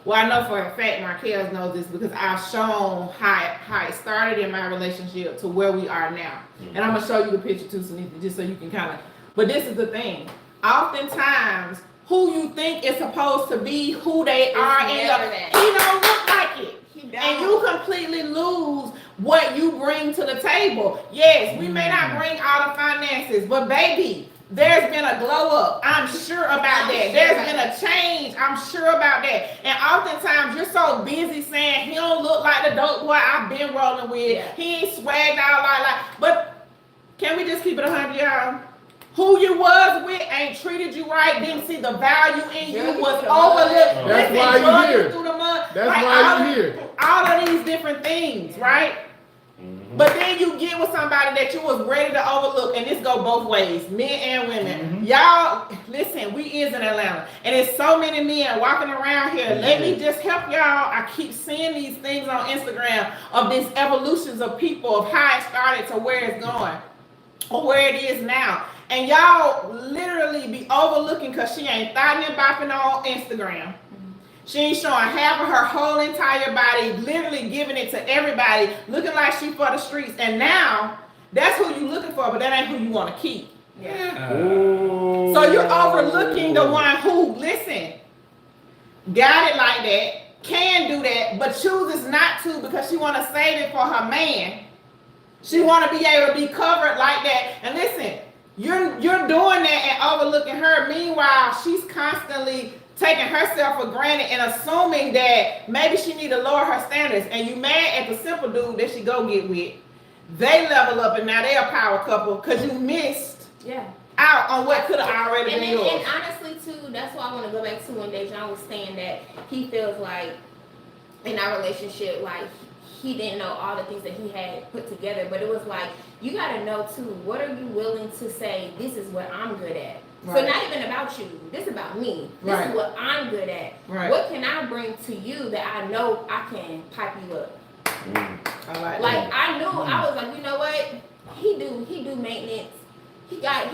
Speaker 1: well, I know for a fact Markell knows this because I've shown how it started in my relationship to where we are now. And I'm gonna show you the picture too, Sunita, just so you can kind of. But this is the thing. Oftentimes, who you think is supposed to be who they are, he don't look like it. And you completely lose what you bring to the table. Yes, we may not bring all the finances, but baby, there's been a glow up. I'm sure about that. There's been a change. I'm sure about that. And oftentimes you're so busy saying he don't look like the dope boy I've been rolling with. Yeah. He ain't swagged out like. But can we just keep it 100, y'all? Who you was with ain't treated you right, didn't see the value in you, was overlooked.
Speaker 2: That's why you here.
Speaker 1: Through the mud.
Speaker 2: That's why you here.
Speaker 1: All of these different things, right? But then you get with somebody that you was ready to overlook, and this go both ways, men and women. Y'all, listen, we is in Atlanta, and there's so many men walking around here. Let me just help y'all. I keep seeing these things on Instagram of these evolutions of people, of how it started to where it's going, or where it is now. And y'all literally be overlooking because she ain't thotting and bopping on Instagram. She ain't showing half of her whole entire body, literally giving it to everybody, looking like she for the streets. And now, that's who you looking for, but that ain't who you want to keep. Yeah. So you're overlooking the one who, listen, got it like that, can do that, but chooses not to because she want to save it for her man. She want to be able to be covered like that. And listen, you're doing that and overlooking her. Meanwhile, she's constantly taking herself for granted and assuming that maybe she need to lower her standards. And you mad at the simple dude that she go get with. They level up and now they're a power couple because you missed out on what could have already been yours.
Speaker 5: And honestly, too, that's why I want to go back to when DeaJohn was saying that he feels like in our relationship, like he didn't know all the things that he had put together. But it was like, you got to know, too, what are you willing to say, this is what I'm good at. Right. So not even about you. This is about me. This is what I'm good at. Right. What can I bring to you that I know I can pipe you up?
Speaker 1: I like
Speaker 5: that. I knew I was like, you know what? He do maintenance. He got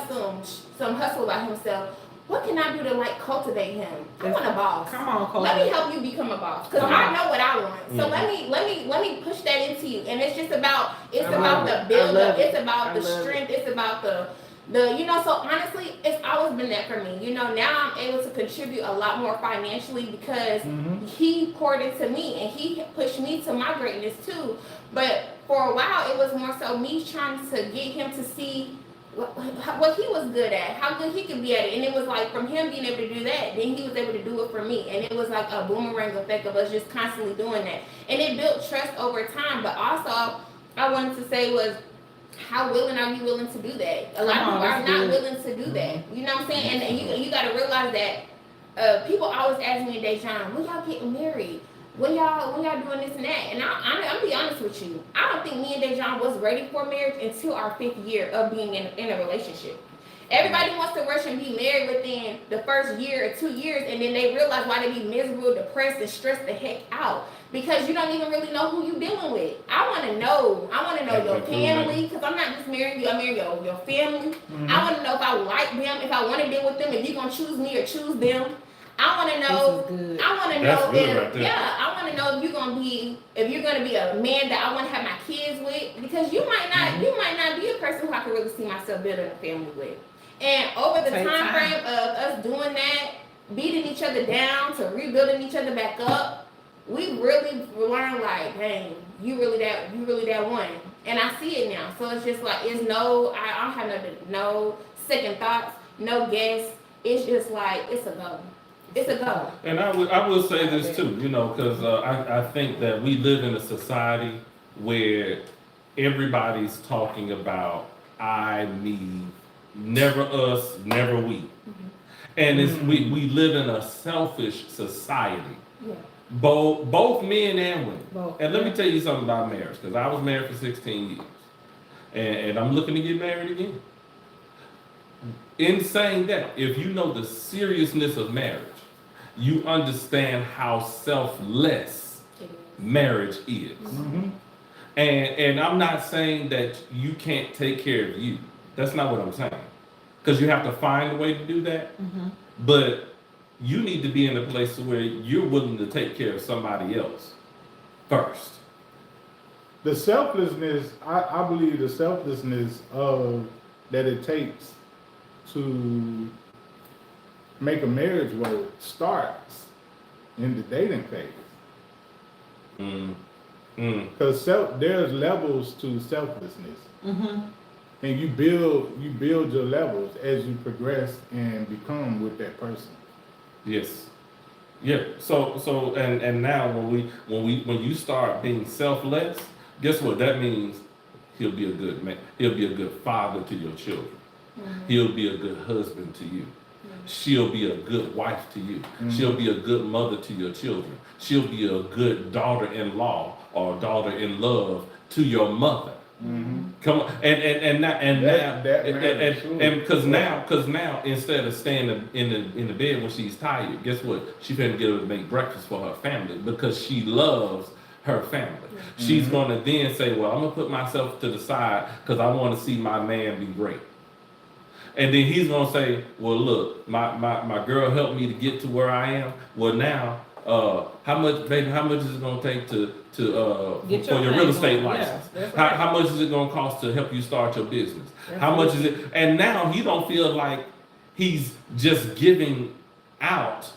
Speaker 5: some hustle about himself. What can I do to like cultivate him? I want a boss.
Speaker 1: Come on,
Speaker 5: cultivate. Let me help you become a boss, because I know what I want. So let me push that into you. And it's just about the build up. It's about the strength. It's about the so honestly, it's always been that for me. Now I'm able to contribute a lot more financially because he poured into me and he pushed me to my greatness too. But for a while, it was more so me trying to get him to see what he was good at, how good he could be at it. And it was like from him being able to do that, then he was able to do it for me. And it was like a boomerang effect of us just constantly doing that. And it built trust over time. But also, I wanted to say was, how willing are you willing to do that? A lot of people are not willing to do that. You know what I'm saying? And you got to realize that people always ask me, DeaJohn, when y'all getting married? When y'all doing this and that? And I'm be honest with you. I don't think me and DeaJohn was ready for marriage until our 5th year of being in a relationship. Everybody wants to rush and be married within the first year or 2 years, and then they realize why they be miserable, depressed, and stressed the heck out. Because you don't even really know who you dealing with. I want to know your family, because I'm not just marrying you, I'm marrying your family. I want to know if I like them, if I want to deal with them, if you're going to choose me or choose them. I want to know, I want to know if you're going to be a man that I want to have my kids with, because you might not be a person who I can really see myself building a family with. And over the time frame of us doing that, beating each other down to rebuilding each other back up, we really learned like, dang, you really that one. And I see it now. So it's just like, I don't have no second thoughts, no guess. It's just like, it's a go. It's a go.
Speaker 3: And I will say this too, because I think that we live in a society where everybody's talking about I, me, never us, never we. And we live in a selfish society. Yeah. Both men and women. And let me tell you something about marriage, because I was married for 16 years. And I'm looking to get married again. In saying that, if you know the seriousness of marriage, you understand how selfless marriage is. And I'm not saying that you can't take care of you. That's not what I'm saying. Because you have to find a way to do that. But you need to be in a place where you're willing to take care of somebody else first.
Speaker 2: The selflessness, I believe the selflessness of that it takes to make a marriage work starts in the dating phase. Because there's levels to selflessness. And you build your levels as you progress and become with that person.
Speaker 3: Yes. Yeah. So and now when you start being selfless, guess what? That means he'll be a good man. He'll be a good father to your children. He'll be a good husband to you. She'll be a good wife to you. She'll be a good mother to your children. She'll be a good daughter-in-law or daughter-in-love to your mother. Come on, and because now instead of staying in the bed when she's tired, guess what? She's gonna get her to make breakfast for her family because she loves her family. She's gonna then say, well, I'm gonna put myself to the side because I want to see my man be great. And then he's gonna say, well, look, my girl helped me to get to where I am. Well, now, how much is it gonna take for your real estate license? How much is it gonna cost to help you start your business? How much is it? And now he don't feel like he's just giving out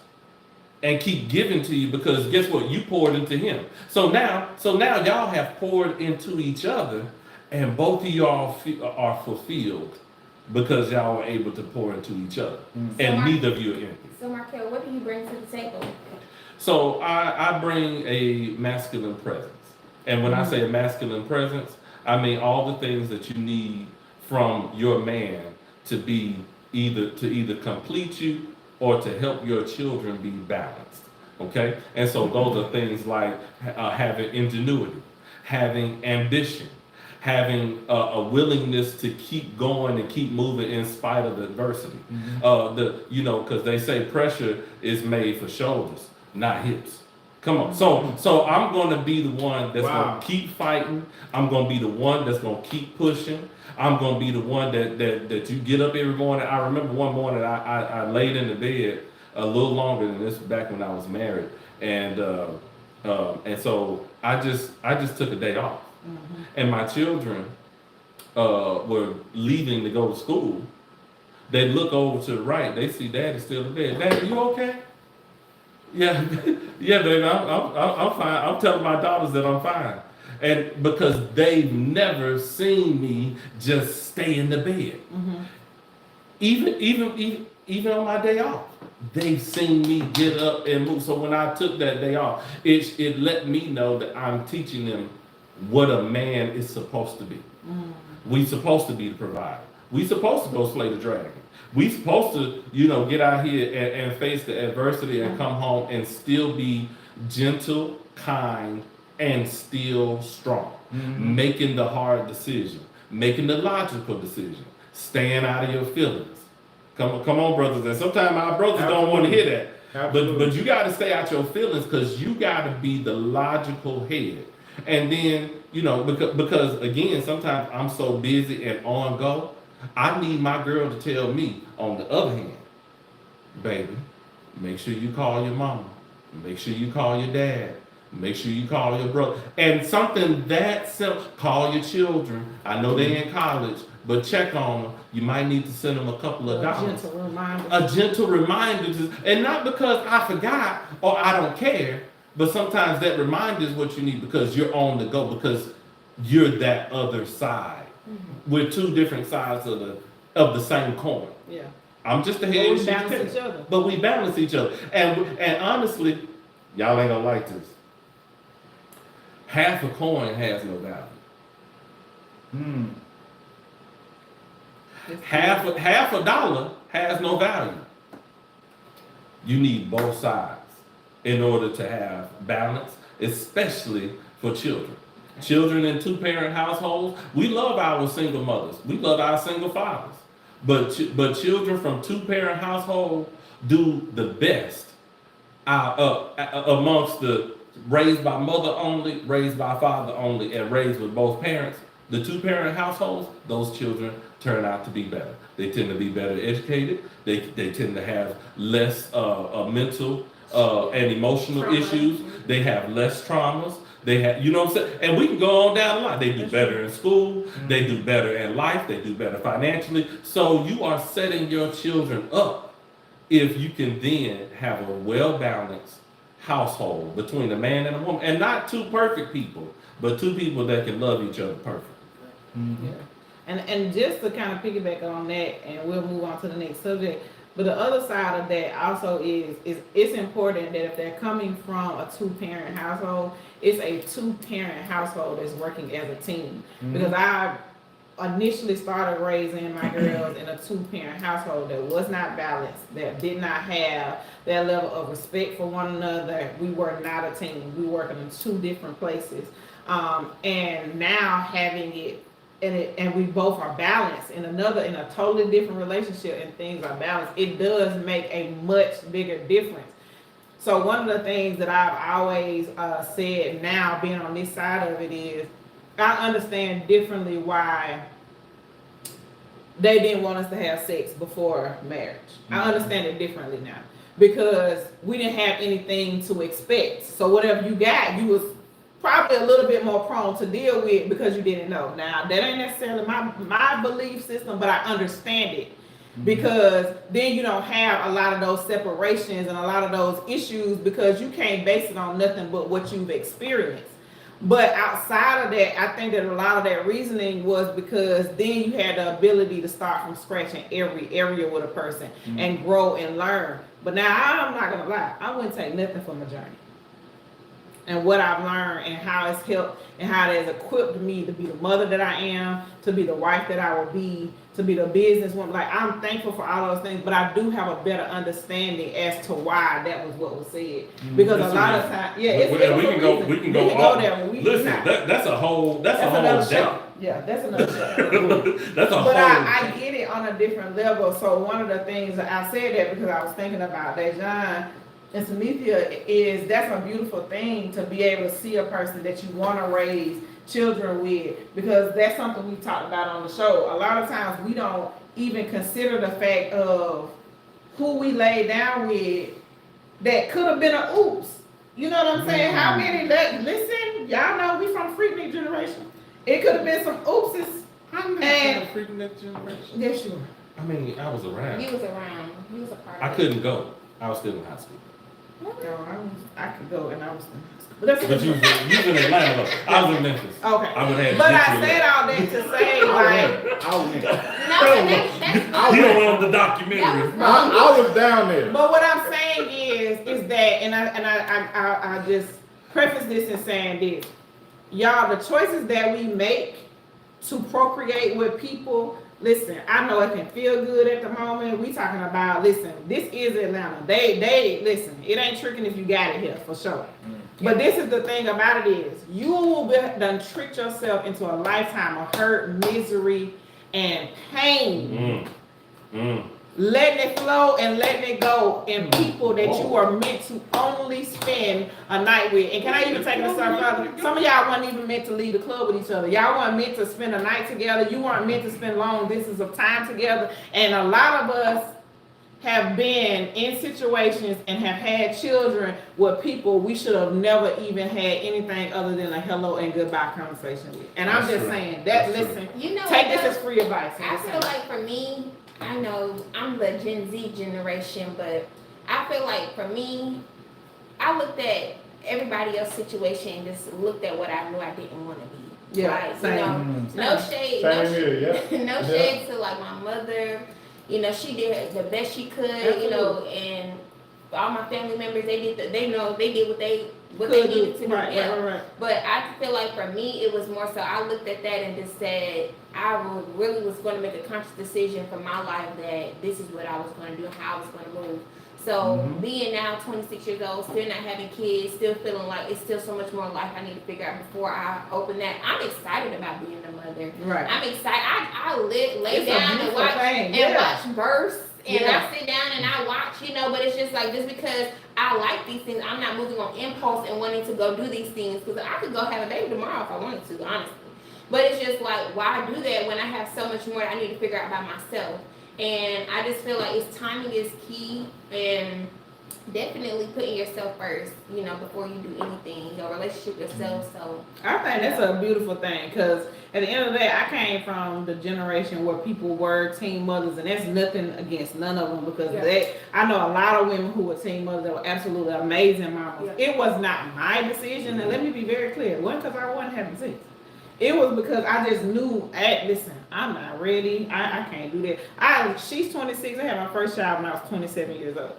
Speaker 3: and keep giving to you because guess what? You poured into him. So now y'all have poured into each other, and both of y'all are fulfilled. Because y'all were able to pour into each other, and neither of you are empty.
Speaker 5: So Markell, what do you bring to the table?
Speaker 3: So I bring a masculine presence, and when I say a masculine presence, I mean all the things that you need from your man to be either complete you or to help your children be balanced. Okay, and so those are things like having ingenuity, having ambition, having a willingness to keep going and keep moving in spite of adversity. Because they say pressure is made for shoulders, not hips. Come on. So I'm going to be the one that's going to keep fighting. I'm going to be the one that's going to keep pushing. I'm going to be the one that you get up every morning. I remember one morning I laid in the bed a little longer than this back when I was married. And so I just took a day off. And my children were leaving to go to school. They look over to the right. They see Daddy still in bed. Daddy, you okay? Yeah, yeah, baby. I'm fine. I'm telling my daughters that I'm fine, and because they've never seen me just stay in the bed, even on my day off, they've seen me get up and move. So when I took that day off, it let me know that I'm teaching them what a man is supposed to be. We supposed to be the provider. We supposed to go slay the dragon. We supposed to, get out here and face the adversity and come home and still be gentle, kind, and still strong. Making the hard decision, making the logical decision, staying out of your feelings. Come on, brothers. And sometimes our brothers don't want to hear that. But you got to stay out your feelings because you got to be the logical head. And then, because again, sometimes I'm so busy and on go, I need my girl to tell me, on the other hand, baby, make sure you call your mama. Make sure you call your dad. Make sure you call your brother. And something that simple, call your children. I know they're in college, but check on them. You might need to send them a couple of dollars. A gentle reminder. And not because I forgot or I don't care, but sometimes that reminder is what you need because you're on the go, because you're that other side. We're two different sides of the same coin. Yeah. I'm just the head. But we balance each other. But we balance each other. And honestly, y'all ain't gonna like this. Half a coin has no value. Half a dollar has no value. You need both sides in order to have balance, especially for children. Children in two-parent households, we love our single mothers. We love our single fathers. But children from two-parent households do the best amongst the raised by mother only, raised by father only, and raised with both parents. The two-parent households, those children turn out to be better. They tend to be better educated. They tend to have less mental and emotional issues. They have less traumas. They have, what I'm saying? And we can go on down the line. They do better in school. They do better in life. They do better financially. So you are setting your children up if you can then have a well-balanced household between a man and a woman. And not two perfect people, but two people that can love each other perfectly.
Speaker 1: Yeah. And just to kind of piggyback on that, and we'll move on to the next subject, but the other side of that also is it's important that if they're coming from a two-parent household, it's a two-parent household that's working as a team. Because I initially started raising my girls in a two-parent household that was not balanced, that did not have that level of respect for one another. We were not a team. We were working in two different places. And now having it, and we both are balanced in a totally different relationship, and things are balanced, it does make a much bigger difference. So one of the things that I've always said now, being on this side of it, is I understand differently why they didn't want us to have sex before marriage. I understand it differently now because we didn't have anything to expect. So whatever you got, you was probably a little bit more prone to deal with because you didn't know. Now, that ain't necessarily my belief system, but I understand it because then you don't have a lot of those separations and a lot of those issues because you can't base it on nothing but what you've experienced. But outside of that, I think that a lot of that reasoning was because then you had the ability to start from scratch in every area with a person and grow and learn. But now I'm not going to lie, I wouldn't take nothing from a journey. And what I've learned and how it's helped and how it has equipped me to be the mother that I am, to be the wife that I will be, to be the businesswoman. Like, I'm thankful for all those things, but I do have a better understanding as to why that was what was said. Because a lot of times, yeah, it's
Speaker 3: we can go
Speaker 1: there. When we
Speaker 3: listen, that's a whole day.
Speaker 1: Show. Yeah, that's another show.
Speaker 3: That's a whole.
Speaker 1: But I get it on a different level. So one of the things I said that because I was thinking about DeaJohn and Samithia is that's a beautiful thing to be able to see a person that you want to raise children with, because that's something we talked about on the show. A lot of times we don't even consider the fact of who we lay down with that could have been a oops. You know what I'm saying? How many listen, y'all know we from Freaknik generation. It could have been some oopses.
Speaker 3: I'm not a Freaknik generation.
Speaker 1: Yes, you were.
Speaker 3: I mean, I was around.
Speaker 5: You was around. You was a part of
Speaker 3: I couldn't go. I was still in high school.
Speaker 1: No, I could go and I was in high school. But you
Speaker 3: was in Atlanta though. I was in Memphis.
Speaker 1: Okay.
Speaker 3: I would have.
Speaker 1: But I said all that to say like
Speaker 3: you don't want the documentary.
Speaker 2: I was down there.
Speaker 1: But what I'm saying is that and I just preface this in saying this. Y'all, the choices that we make to procreate with people, listen, I know it can feel good at the moment. We talking about, listen, this is Atlanta. They listen, it ain't tricking if you got it here, for sure. But this is the thing about it is, you will be done tricked yourself into a lifetime of hurt, misery, and pain. Letting it flow and letting it go in people that you are meant to only spend a night with. And can I even take it a step further? Some of y'all weren't even meant to leave the club with each other. Y'all weren't meant to spend a night together. You weren't meant to spend long distances of time together. And a lot of us have been in situations and have had children with people we should have never even had anything other than a hello and goodbye conversation with. And I'm just saying that, listen, take this as free advice.
Speaker 5: I feel like for me, I know I'm the Gen Z generation, but I feel like for me, I looked at everybody else's situation and just looked at what I knew I didn't want to be.
Speaker 1: Yeah,
Speaker 5: like,
Speaker 1: same.
Speaker 5: No shade, no shade to like my mother. You know, she did the best she could. Absolutely. You know, and all my family members, they did what they needed to do.
Speaker 1: Right.
Speaker 5: But I feel like for me, it was more so I looked at that and just said I really was going to make a conscious decision for my life that this is what I was going to do, how I was going to move. So being now 26 years old, still not having kids, still feeling like it's still so much more life I need to figure out before I open that. I'm excited about being a mother.
Speaker 1: Right.
Speaker 5: I'm excited. I lay down and watch births. And I sit down and I watch, you know, but it's just like, just because I like these things, I'm not moving on impulse and wanting to go do these things, because I could go have a baby tomorrow if I wanted to, honestly. But it's just like, why do that when I have so much more that I need to figure out by myself? And I just feel like timing is key, and definitely putting yourself first, you know, before you do anything, your relationship yourself. So
Speaker 1: I think that's a beautiful thing, because at the end of the day, I came from the generation where people were teen mothers, and that's nothing against none of them, because I know a lot of women who were teen mothers that were absolutely amazing mamas. It was not my decision, and let me be very clear, it wasn't because I wasn't having sex. It was because I just knew, listen, I'm not ready. I can't do that. She's 26. I had my first child when I was 27 years old.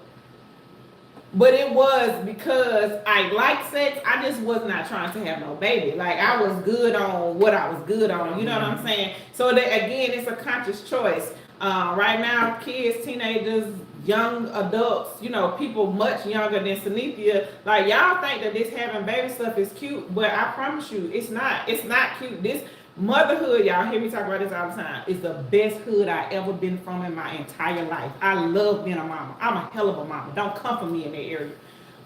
Speaker 1: But it was because I liked sex. I just was not trying to have no baby. Like, I was good on what I was good on. You know what I'm saying? So that, again, it's a conscious choice. Right now, kids, teenagers, young adults, you know, people much younger than Samithia, like, y'all think that this having baby stuff is cute, but I promise you, it's not. It's not cute. This motherhood, y'all hear me talk about this all the time, is the best hood I ever been from in my entire life. I love being a mama. I'm a hell of a mama. Don't come for me in that area.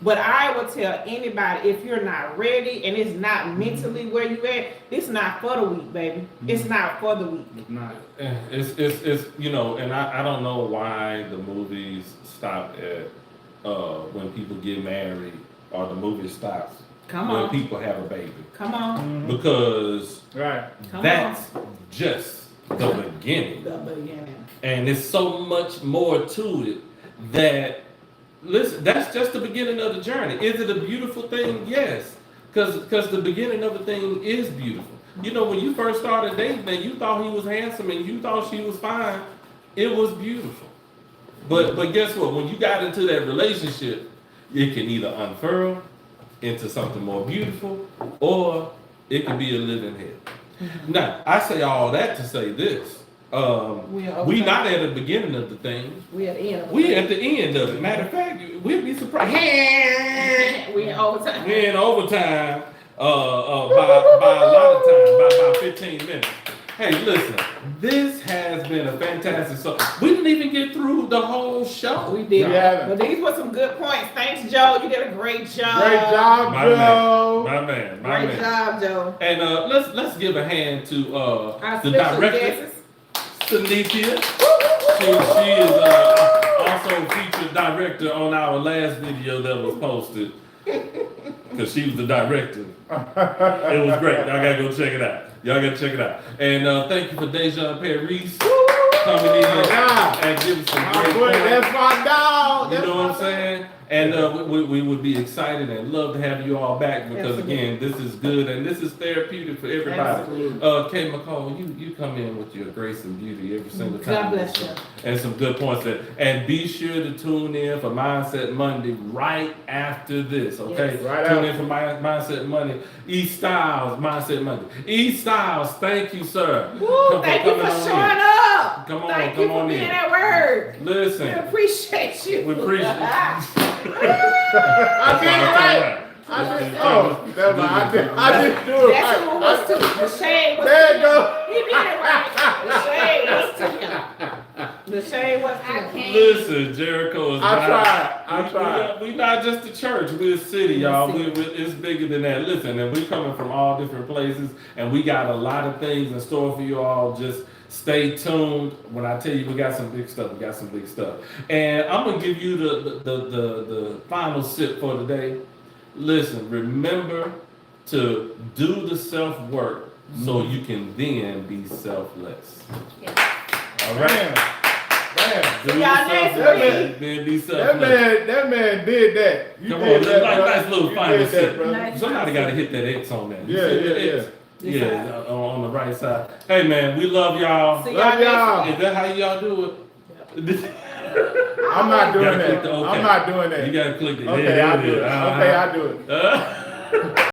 Speaker 1: But I would tell anybody, if you're not ready and it's not mentally where you at, it's not for the weak, baby. It's not for the weak.
Speaker 2: It's not.
Speaker 3: It's you know, and I don't know why the movies stop at when people get married, or the movie stops when people have a baby.
Speaker 1: Come on.
Speaker 3: Because that's just the beginning.
Speaker 1: The beginning.
Speaker 3: And there's so much more to it that, listen, that's just the beginning of the journey. Is it a beautiful thing? Yes. Because the beginning of the thing is beautiful. You know, when you first started dating and you thought he was handsome and you thought she was fine, it was beautiful. But guess what? When you got into that relationship, it can either unfurl into something more beautiful, or it can be a living hell. Now, I say all that to say this. We not at the beginning of the thing.
Speaker 1: We at the end.
Speaker 3: We at the end of it. Matter of fact, we'll be surprised.
Speaker 1: We in overtime.
Speaker 3: We in overtime by a lot of time, by about 15 minutes. Hey, listen, this has been a fantastic show. We didn't even get through the whole show.
Speaker 1: We did.
Speaker 2: Yeah.
Speaker 1: But these were some good points. Thanks, Joe. You did a great job.
Speaker 2: Great job, Joe.
Speaker 3: My man.
Speaker 1: Great job, Joe.
Speaker 3: And let's give a hand to
Speaker 1: Our
Speaker 3: the
Speaker 1: special
Speaker 3: director,
Speaker 1: guests.
Speaker 3: Sanithia. She is also featured director on our last video that was posted. Because she was the director. It was great. Y'all gotta go check it out. And thank you for DeaJohn Paris coming in and giving some great points.
Speaker 2: That's my dog.
Speaker 3: You know what I'm saying? And we would be excited and love to have you all back because again, this is good and this is therapeutic for everybody. Kay McCall, you come in with your grace and beauty every single time.
Speaker 1: God bless you.
Speaker 3: And some good points there. And be sure to tune in for Mindset Monday right after this, okay?
Speaker 2: Yes. Right
Speaker 3: tune
Speaker 2: after.
Speaker 3: in for Mindset Monday. E Styles, Mindset Monday. E Styles, thank you, sir.
Speaker 1: Woo, thank you for showing up.
Speaker 3: Come on,
Speaker 1: thank
Speaker 3: come
Speaker 1: you for
Speaker 3: on
Speaker 1: being
Speaker 3: in.
Speaker 1: at work.
Speaker 3: Listen.
Speaker 1: We appreciate you.
Speaker 3: We appreciate
Speaker 2: I did it right. I didn't do it
Speaker 1: That's
Speaker 2: right.
Speaker 1: who was to the shade was
Speaker 2: There
Speaker 1: to
Speaker 2: you go.
Speaker 1: him. He did it right. The shade was to him. The shade was to him.
Speaker 3: Listen, Jericho is
Speaker 2: I tried.
Speaker 3: We not just a church, we're a city, y'all. It's bigger than that. Listen, and we coming from all different places, and we got a lot of things in store for you all. Just stay tuned. When I tell you we got some big stuff, And I'm gonna give you the final sip for today. Listen, remember to do the self-work so you can then be selfless. All right.
Speaker 2: Man.
Speaker 3: Do
Speaker 1: Y'all next week.
Speaker 3: Then be selfless.
Speaker 2: That man did that. You
Speaker 3: Come
Speaker 2: did
Speaker 3: on,
Speaker 2: that,
Speaker 3: nice little
Speaker 2: You
Speaker 3: final
Speaker 2: did that,
Speaker 3: sip.
Speaker 2: brother.
Speaker 1: Nice.
Speaker 3: Somebody got to hit that X on that.
Speaker 2: Yeah.
Speaker 3: Yeah, on the right side. Hey man, we love y'all.
Speaker 1: See
Speaker 2: Love y'all.
Speaker 3: Is that how y'all do it?
Speaker 2: I'm not doing
Speaker 3: Gotta click
Speaker 2: that.
Speaker 3: the okay.
Speaker 2: I'm not doing that.
Speaker 3: You gotta click it.
Speaker 2: Okay,
Speaker 3: Yeah,
Speaker 2: I'll do it.
Speaker 3: yeah.
Speaker 2: Okay, I'll do it.